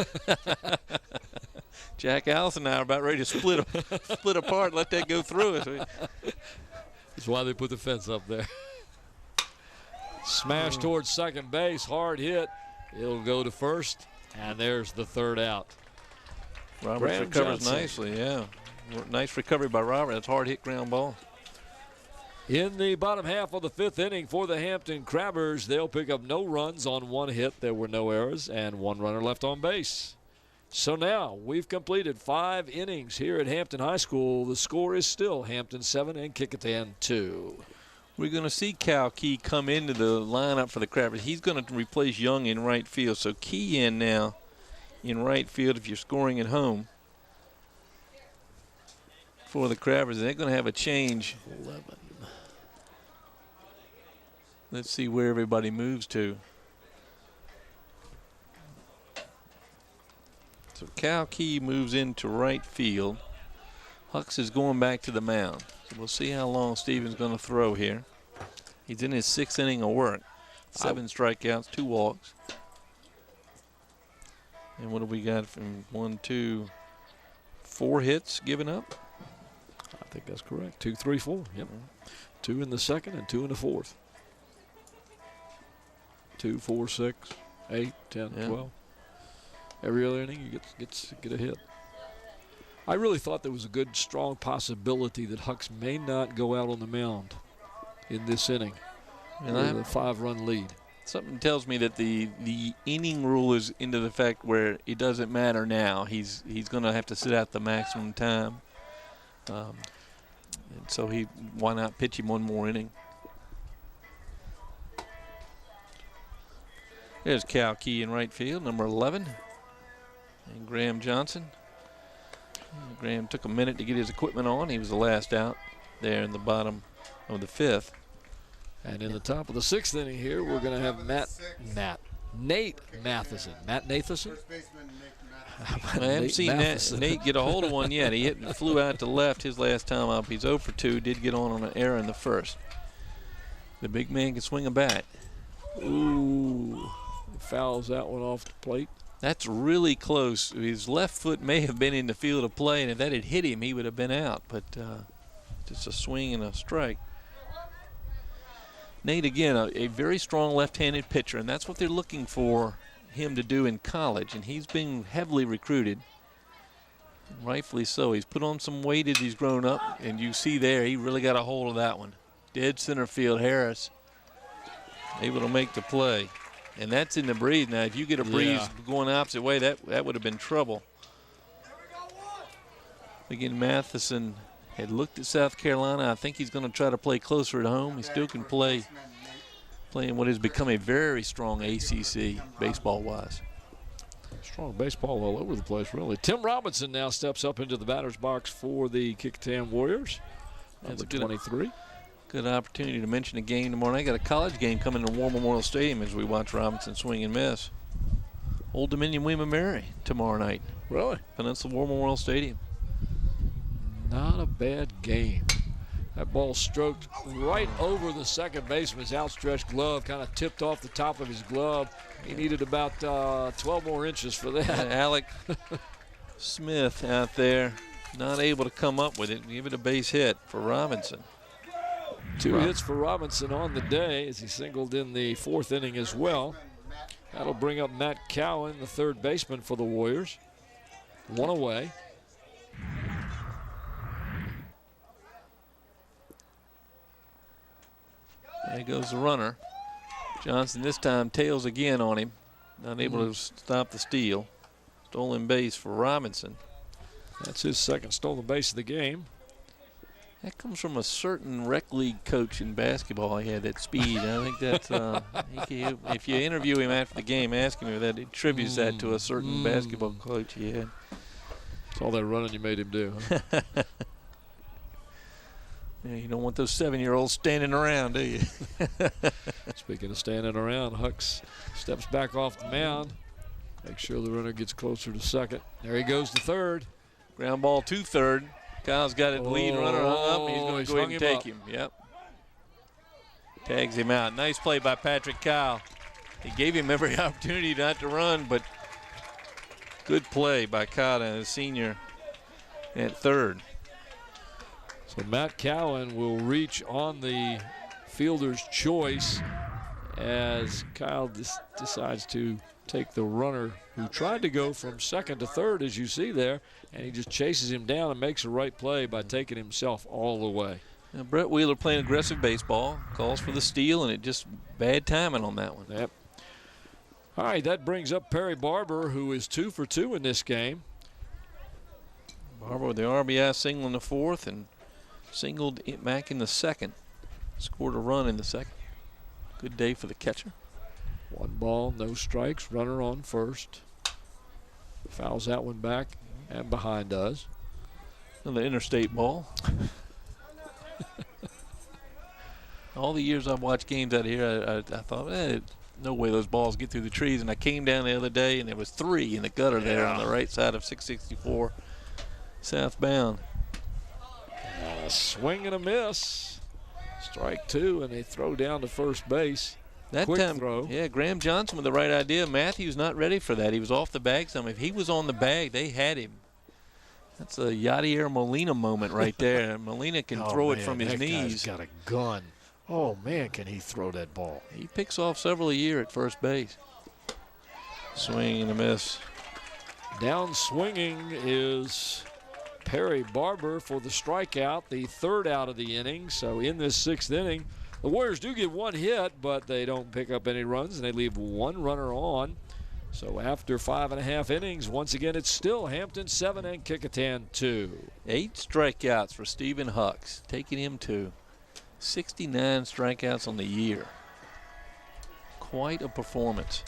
Jack Allison and I are about ready to split apart and let that go through us. That's why they put the fence up there. Smash towards second base, hard hit. It'll go to first, and there's the 3rd out. Roberts recovers nicely, yeah. Nice recovery by Robert. That's hard hit ground ball. In the bottom half of the 5th inning for the Hampton Crabbers, they'll pick up no runs on 1 hit. There were no errors and 1 runner left on base. So now we've completed 5 innings here at Hampton High School. The score is still Hampton 7 and Kecoughtan 2. We're going to see Cal Key come into the lineup for the Crabbers. He's going to replace Young in right field. So Key in now in right field if you're scoring at home for the Crabbers. They're going to have a change. 11. Let's see where everybody moves to. So Cal Key moves into right field. Hux is going back to the mound. So we'll see how long Stephen's going to throw here. He's in his 6th inning of work. 7 strikeouts, 2 walks. And what do we got from 1, 2, 4 hits given up? I think that's correct. 2, 3, 4. Yep. 2 in the 2nd and 2 in the 4th. 2, 4, 6, 8, 10, 12. Every other inning you get a hit. I really thought there was a good, strong possibility that Hux may not go out on the mound in this inning. And with a 5-run lead. Something tells me that the inning rule is into the fact where it doesn't matter now. He's going to have to sit out the maximum time. And so why not pitch him 1 more inning? There's Cal Key in right field, number 11. And Graham Johnson. Graham took a minute to get his equipment on. He was the last out there in the bottom of the 5th. And in the top of the 6th inning here, we're going to have Nate Matheson. Matt Nathanson? I haven't seen Nate get a hold of one yet. He flew out to left his last time up. He's 0 for 2. Did get on an error in the 1st. The big man can swing a bat. Ooh. Fouls that one off the plate. That's really close. His left foot may have been in the field of play, and if that had hit him, he would have been out. But just a swing and a strike. Nate, again, a very strong left-handed pitcher, and that's what they're looking for him to do in college. And he's been heavily recruited, rightfully so. He's put on some weight as he's grown up, and you see there he really got a hold of that one. Dead center field, Harris able to make the play. And that's in the breeze. Now, if you get a breeze going the opposite way, that would have been trouble. Again, Matheson had looked at South Carolina. I think he's going to try to play closer at home. He still can play in what has become a very strong ACC baseball-wise. Strong baseball all over the place, really. Tim Robinson now steps up into the batter's box for the Kecoughtan Warriors. That's 23. Good opportunity to mention a game tomorrow night. I got a college game coming to War Memorial Stadium as we watch Robinson swing and miss. Old Dominion William & Mary tomorrow night. Really? Peninsula War Memorial Stadium. Not a bad game. That ball stroked right over the second baseman's outstretched glove, kind of tipped off the top of his glove. He needed about 12 more inches for that. Alec Smith out there, not able to come up with it. Give it a base hit for Robinson. 2 hits for Robinson on the day as he singled in the 4th inning as well. That'll bring up Matt Cowan, the third baseman for the Warriors. 1 away. There goes the runner. Johnson this time tails again on him. Not able to stop the steal. Stolen base for Robinson. That's his second stolen base of the game. That comes from a certain rec league coach in basketball. He had that speed. I think that's, if you interview him after the game, ask him if that attributes that to a certain basketball coach he had. It's all that running you made him do, huh? Yeah, you don't want those 7-year-olds standing around, do you? Speaking of standing around, Hucks steps back off the mound. Make sure the runner gets closer to second. There he goes to third. Ground ball to third. Kyle's got it. Lead runner hung up. He's going to go ahead and take him. Yep. Tags him out. Nice play by Patrick Kyle. He gave him every opportunity not to run, but good play by Kyle, the senior, at third. So Matt Cowan will reach on the fielder's choice as Kyle decides to take the runner who tried to go from second to third, as you see there, and he just chases him down and makes the right play by taking himself all the way. Now, Brett Wheeler playing aggressive baseball, calls for the steal, and it just bad timing on that one. Yep. All right, that brings up Perry Barber, who is 2 for 2 in this game. Barber with the RBI single in the 4th and singled it back in the 2nd. Scored a run in the 2nd. Good day for the catcher. 1 ball, no strikes, runner on first. Fouls that one back and behind us. Another interstate ball. All the years I've watched games out here, I thought, no way those balls get through the trees. And I came down the other day, and there was 3 in the gutter there on the right side of 664 southbound. A swing and a miss. Strike 2, and they throw down to first base. That Quick time, throw. Yeah, Graham Johnson with the right idea. Matthews not ready for that. He was off the bag some. If he was on the bag, they had him. That's a Yadier Molina moment right there. Molina can throw it from his knees. Guy's got a gun. Oh, man, can he throw that ball. He picks off several a year at first base. Swing and a miss. Down swinging is Perry Barber for the strikeout, the 3rd out of the inning. So in this 6th inning, the Warriors do get 1 hit, but they don't pick up any runs, and they leave 1 runner on. So after 5.5 innings, once again, it's still Hampton 7 and Kecoughtan 2. 8 strikeouts for Stephen Hucks, taking him to 69 strikeouts on the year. Quite a performance.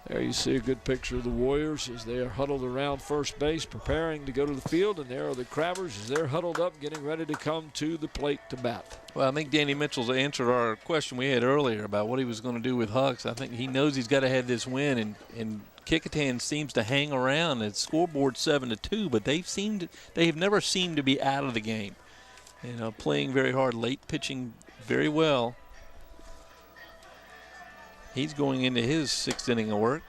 There you see a good picture of the Warriors as they are huddled around first base, preparing to go to the field, and there are the Crabbers as they're huddled up, getting ready to come to the plate to bat. Well, I think Danny Mitchell's answered our question we had earlier about what he was going to do with Hucks. I think he knows he's got to have this win, and Kecoughtan seems to hang around. It's scoreboard 7-2, but they have never seemed to be out of the game. Playing very hard, late pitching very well. He's going into his 6th inning of work.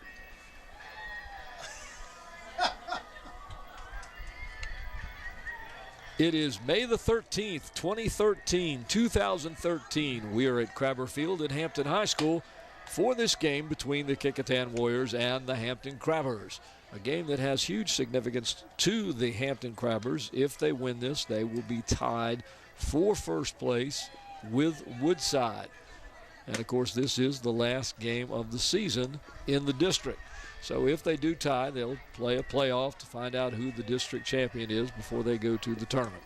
It is May the 13th, 2013. We are at Crabber Field at Hampton High School for this game between the Kecoughtan Warriors and the Hampton Crabbers. A game that has huge significance to the Hampton Crabbers. If they win this, they will be tied for first place with Woodside. And, of course, this is the last game of the season in the district. So if they do tie, they'll play a playoff to find out who the district champion is before they go to the tournament.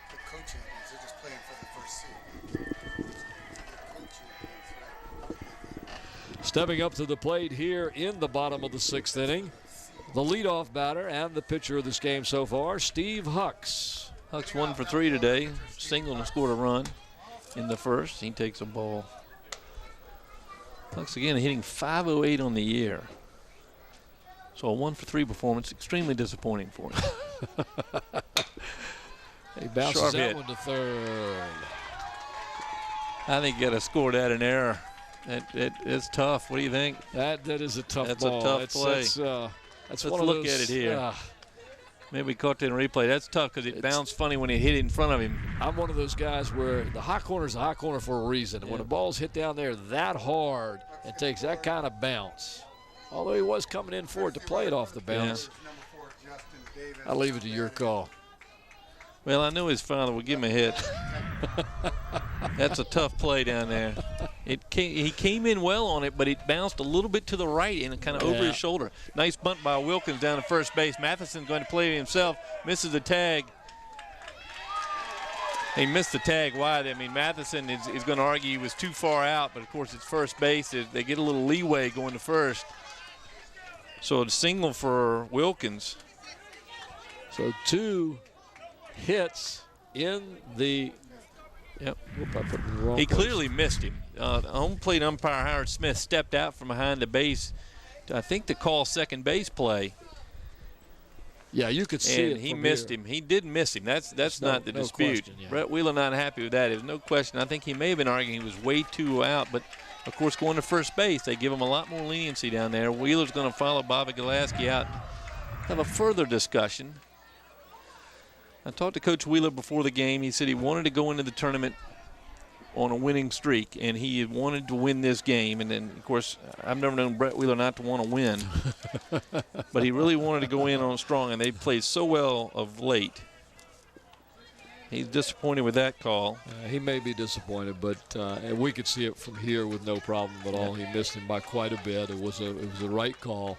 The co-champions, they're just playing for the first seed. Stepping up to the plate here in the bottom of the 6th inning, the leadoff batter and the pitcher of this game so far, Steve Hucks. Hucks 1 for 3 today, singled and scored a run in the first. He takes a ball. Hucks again hitting .508 on the year. So a 1 for 3 performance, extremely disappointing for him. He bounces Sharp that hit. one to third. I think you got to score that in error. It's tough. What do you think? That is a tough That's ball. a tough play. That's Let's one of look those, at it here. Maybe we caught that in replay. That's tough because it bounced funny when it hit it in front of him. I'm one of those guys where the hot corner is a hot corner for a reason. When a ball's hit down there that hard and takes that kind of bounce, although he was coming in for it to play it off the bounce, I'll leave it to your call. Well, I knew his father would give him a hit. That's a tough play down there. He came in well on it, but it bounced a little bit to the right and kind of over his shoulder. Nice bunt by Wilkins down to first base. Matheson's going to play it himself. Misses the tag. He missed the tag wide. I mean, Matheson is going to argue he was too far out, but of course it's first base. They get a little leeway going to first. So a single for Wilkins. So 2 hits in the. Yep. Whoop, I put it in the wrong He place. clearly missed him. Home plate umpire Howard Smith stepped out from behind the base, I think, to call second base play. Yeah, you could see it. And he from missed here. him. He did miss him. That's not the no dispute. question, yeah. Brett Wheeler not happy with that. There's no question. I think he may have been arguing he was way too out, but of course going to first base, they give him a lot more leniency down there. Wheeler's going to follow Bobby Golaski out. Have a further discussion. I talked to Coach Wheeler before the game. He said he wanted to go into the tournament on a winning streak, and he wanted to win this game. And then, of course, I've never known Brett Wheeler not to want to win. But he really wanted to go in on strong, and they played so well of late. He's disappointed with that call. He may be disappointed, but and we could see it from here with no problem at all. He missed him by quite a bit. It was the right call.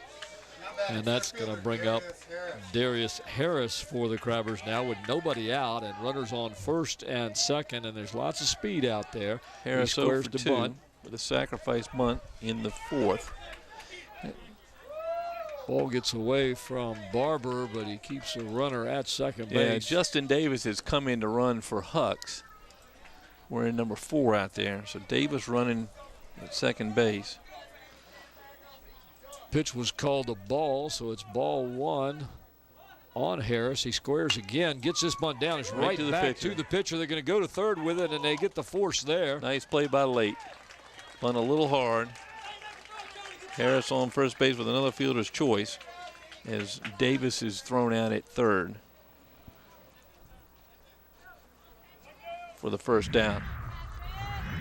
And that's going to bring up Darius Harris for the Crabbers now with nobody out and runners on first and second, and there's lots of speed out there. Harris he squares 0 for the 2 bunt. with a sacrifice bunt in the 4th. Ball gets away from Barber, but he keeps the runner at second Yeah, base. Justin Davis has come in to run for Hucks. We're in number 4 out there. So Davis running at second base. Pitch was called a ball, so it's ball 1 on Harris. He squares again, gets this bunt down. It's right to the back pitcher. to the pitcher. They're going to go to third with it, and they get the force there. Nice play by Late. Bunt a little hard. Harris on first base with another fielder's choice as Davis is thrown out at third for the first down.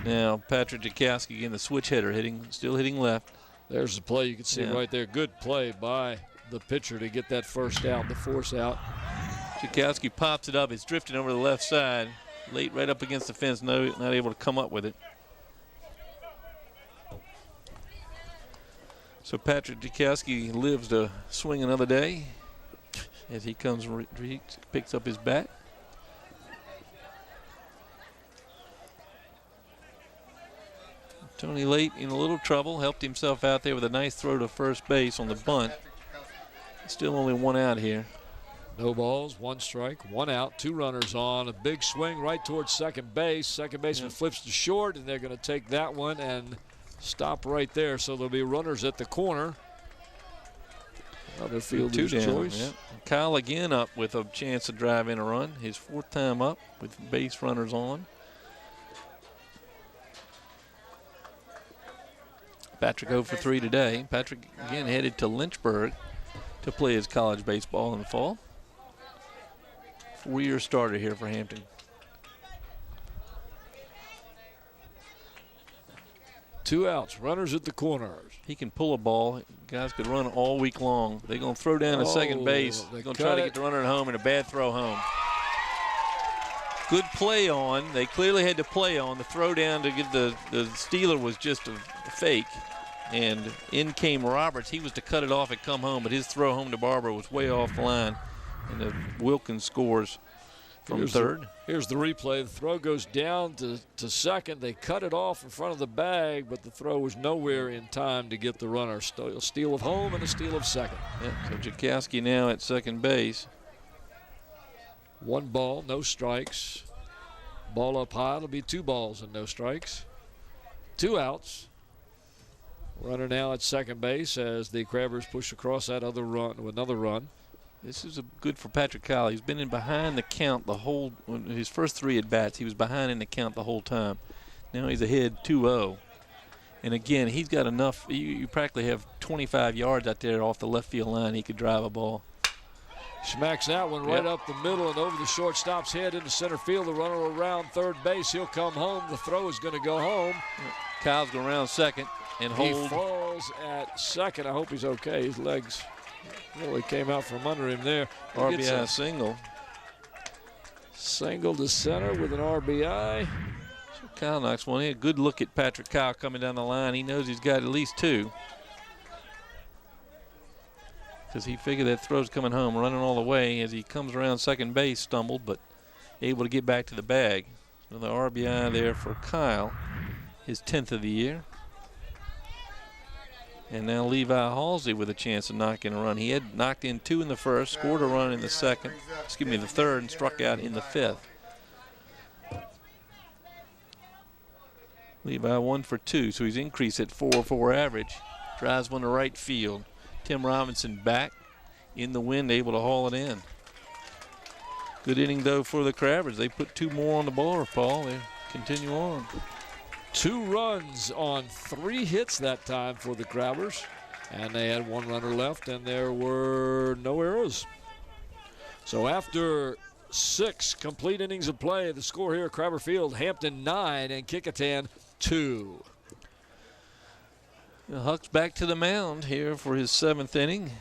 Now Patrick Jakowski again, the switch hitter, still hitting left. There's the play you can see right there. Good play by the pitcher to get that first out, the force out. Jakowski pops it up. It's drifting over the left side. Late right up against the fence, not able to come up with it. So Patrick Jakowski lives to swing another day as he comes, picks up his bat. Tony Late in a little trouble, helped himself out there with a nice throw to first base on the bunt. Still only 1 out here. No balls, 1 strike, 1 out, 2 runners on. A big swing right towards second base. Second baseman flips to short, and they're going to take that one and stop right there. So there'll be runners at the corner. Another fielder's choice. Yep. Kyle again up with a chance to drive in a run. His 4th time up with base runners on. Patrick 0 for 3 today. Patrick again headed to Lynchburg to play his college baseball in the fall. 4-year starter here for Hampton. 2 outs, runners at the corners. He can pull a ball. Guys could run all week long. They're going to throw down to second base. They're going to try to get the runner at home and a bad throw home. Good play on. They clearly had to play on. The throw down to get the stealer was just a fake. And in came Roberts. He was to cut it off and come home, but his throw home to Barber was way off the line. And the Wilkins scores from third. Here's the replay. The throw goes down to second. They cut it off in front of the bag, but the throw was nowhere in time to get the runner. Steal of home and a steal of second. Yeah, so Kecoughtan now at second base. 1 ball, no strikes. Ball up high. It'll be 2 balls and no strikes. 2 outs. Runner now at second base as the Crabbers push across that other run with another run. This is good for Patrick Kyle. He's been in behind the count his first 3 at bats. He was behind in the count the whole time. Now he's ahead 2-0. And again, he's got enough. You practically have 25 yards out there off the left field line. He could drive a ball. Smacks that one right up the middle and over the shortstop's head into center field. The runner around third base. He'll come home. The throw is going to go home. Kyle's going around second and hold. He falls at second. I hope he's okay. His legs really came out from under him there. RBI single. Single to center with an RBI. So Kyle knocks one in. Good look at Patrick Kyle coming down the line. He knows he's got at least 2. Because he figured that throw's coming home, running all the way as he comes around second base, stumbled, but able to get back to the bag. So the RBI there for Kyle, his 10th of the year. And now Levi Halsey with a chance of knocking a run. He had knocked in 2 in the first, scored a run in the the third, and struck out in the 5th. Levi 1 for 2, so he's increased at 4-4 average. Drives one to right field. Tim Robinson back in the wind, able to haul it in. Good inning, though, for the Crabbers. They put 2 more on the board, Paul. They continue on. 2 runs on 3 hits that time for the Crabbers. And they had 1 runner left, and there were no errors. So after 6 complete innings of play, the score here at Crabber Field, Hampton 9 and Kecoughtan 2. Huck's back to the mound here for his 7th inning.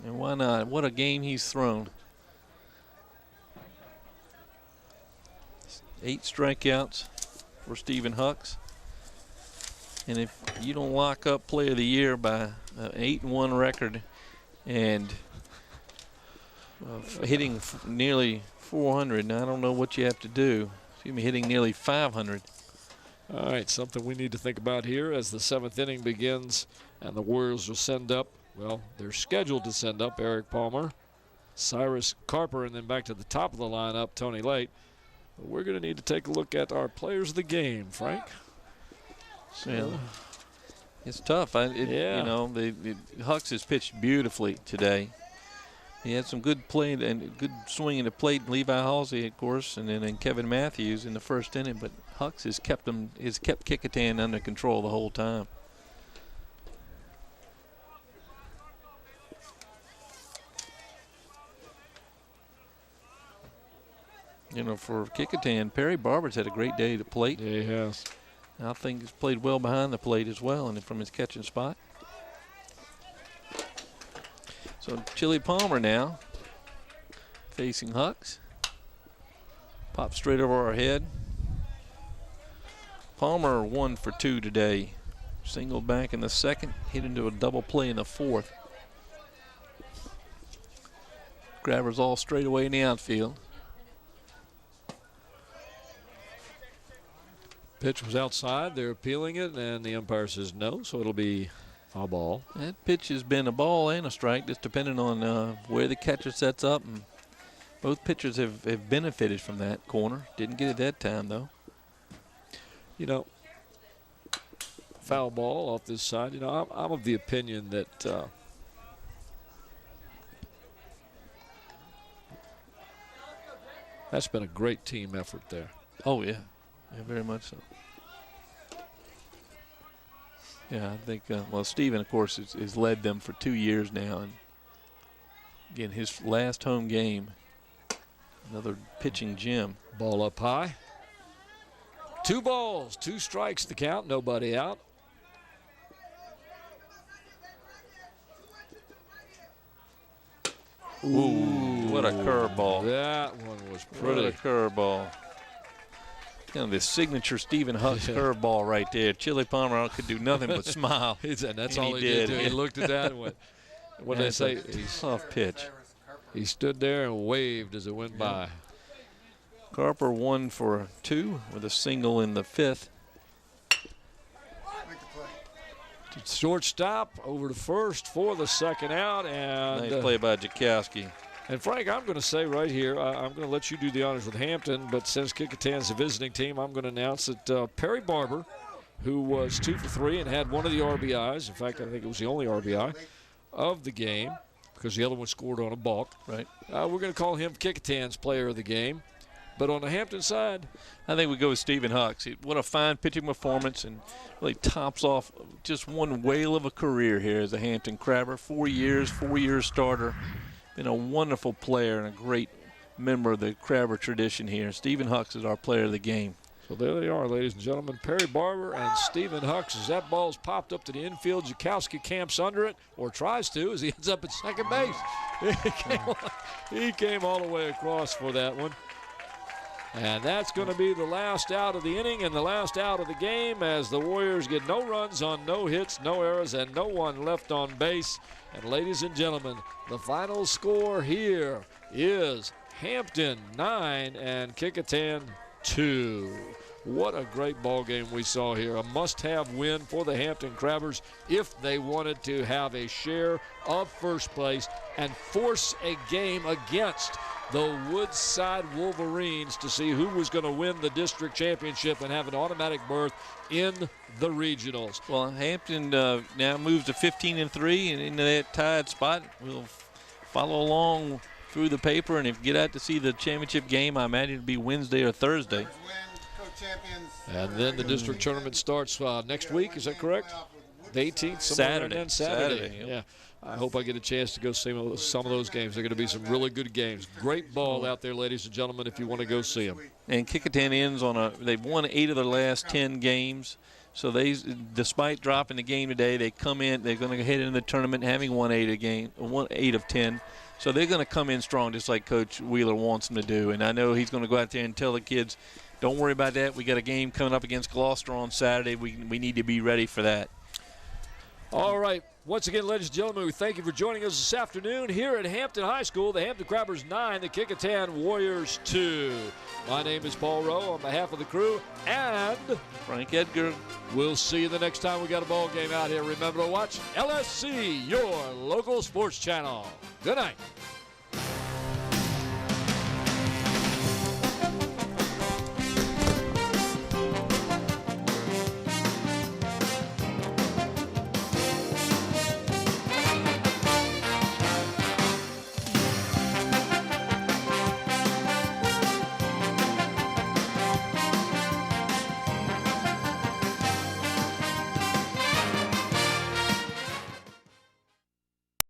And why not? What a game he's thrown. 8 strikeouts for Stephen Hucks. And if you don't lock up Play of the Year by an 8-1 record and hitting nearly 400, now I don't know what you have to do. Excuse me, hitting nearly 500. All right, something we need to think about here as the 7th inning begins and the Warriors will send up, well, they're scheduled to send up Eric Palmer, Cyrus Carper, and then back to the top of the lineup, Tony Late. But we're going to need to take a look at our players of the game, Frank. So, yeah. It's tough. You know, Hucks has pitched beautifully today. He had some good play and good swing in the plate. Levi Halsey, of course, and then Kevin Matthews in the first inning. But Hucks has kept Kecoughtan under control the whole time. You know, for Kecoughtan, Perry Barber's had a great day at the plate. Yeah, he has. I think he's played well behind the plate as well, and from his catching spot. So Chili Palmer now facing Hucks. Pop straight over our head. Palmer 1 for 2 today. Singled back in the second, hit into a double play in the 4th. Grabbers all straight away in the outfield. Pitch was outside. They're appealing it, and the umpire says no, so it'll be a ball. That pitch has been a ball and a strike, just depending on where the catcher sets up. And both pitchers have benefited from that corner. Didn't get it that time, though. You know, foul ball off this side. You know, I'm of the opinion that that's been a great team effort there. Oh, yeah. Yeah, very much so. Yeah, I think, well, Steven, of course, has led them for 2 years now. And again, his last home game, another pitching gem. Ball up high. 2 balls, 2 strikes to count, nobody out. Ooh, what a curveball. That one was What pretty. a curveball. Kind of the signature Stephen Huck's curveball right there. Chili Palmer could do nothing but smile. And that's And all he he did. did. Too. He looked at that and went, what did they say? Tough pitch. He stood there and waved as it went by. Carper 1 for 2 with a single in the 5th. Make the play. Shortstop over to first for the second out. And Nice play by Kecoughtan. And Frank, I'm going to say right here, I'm going to let you do the honors with Hampton, but since Kecoughtan's the visiting team, I'm going to announce that Perry Barber, who was 2 for 3 and had one of the RBIs, in fact, I think it was the only RBI of the game because the other one scored on a balk. Right. We're going to call him Kecoughtan's player of the game. But on the Hampton side, I think we go with Stephen Hucks. What a fine pitching performance, and really tops off just one whale of a career here as a Hampton Crabber. 4 years, 4-year starter. Been a wonderful player and a great member of the Crabber tradition here. Stephen Hucks is our player of the game. so there they are, ladies and gentlemen. Perry Barber and Stephen Hucks. As that ball's popped up to the infield, Kecoughtan camps under it, or tries to, as he ends up at second base. He came all the way across for that one. And that's going to be the last out of the inning and the last out of the game as the Warriors get no runs on no hits, no errors, and no one left on base. And ladies and gentlemen, the final score here is Hampton 9 and Kecoughtan 2. What a great ball game we saw here. A must-have win for the Hampton Crabbers if they wanted to have a share of first place and force a game against the Woodside Wolverines to see who was going to win the district championship and have an automatic berth in the regionals. Well, Hampton now moves to 15-3 and into that tied spot. We'll follow along through the paper, and if you get out to see the championship game, I imagine it'll be Wednesday or Thursday. Win, co-champions. And then the district tournament starts next week, is that correct? The 18th, somewhere around then, Saturday. Yeah. I hope I get a chance to go see some of those games. They're going to be some really good games. Great ball out there, ladies and gentlemen, if you want to go see them. And Kecoughtan ends they've won 8 of their last 10 games. So they, despite dropping the game today, they come in, they're going to head into the tournament having won 8 of 10. So they're going to come in strong just like Coach Wheeler wants them to do. And I know he's going to go out there and tell the kids, don't worry about that. We got a game coming up against Gloucester on Saturday. We need to be ready for that. All right. Once again, ladies and gentlemen, we thank you for joining us this afternoon here at Hampton High School. The Hampton Crabbers 9, the Kecoughtan Warriors 2. My name is Paul Rowe on behalf of the crew, and Frank Edgar. We'll see you the next time we got a ball game out here. Remember to watch LSC, your local sports channel. Good night.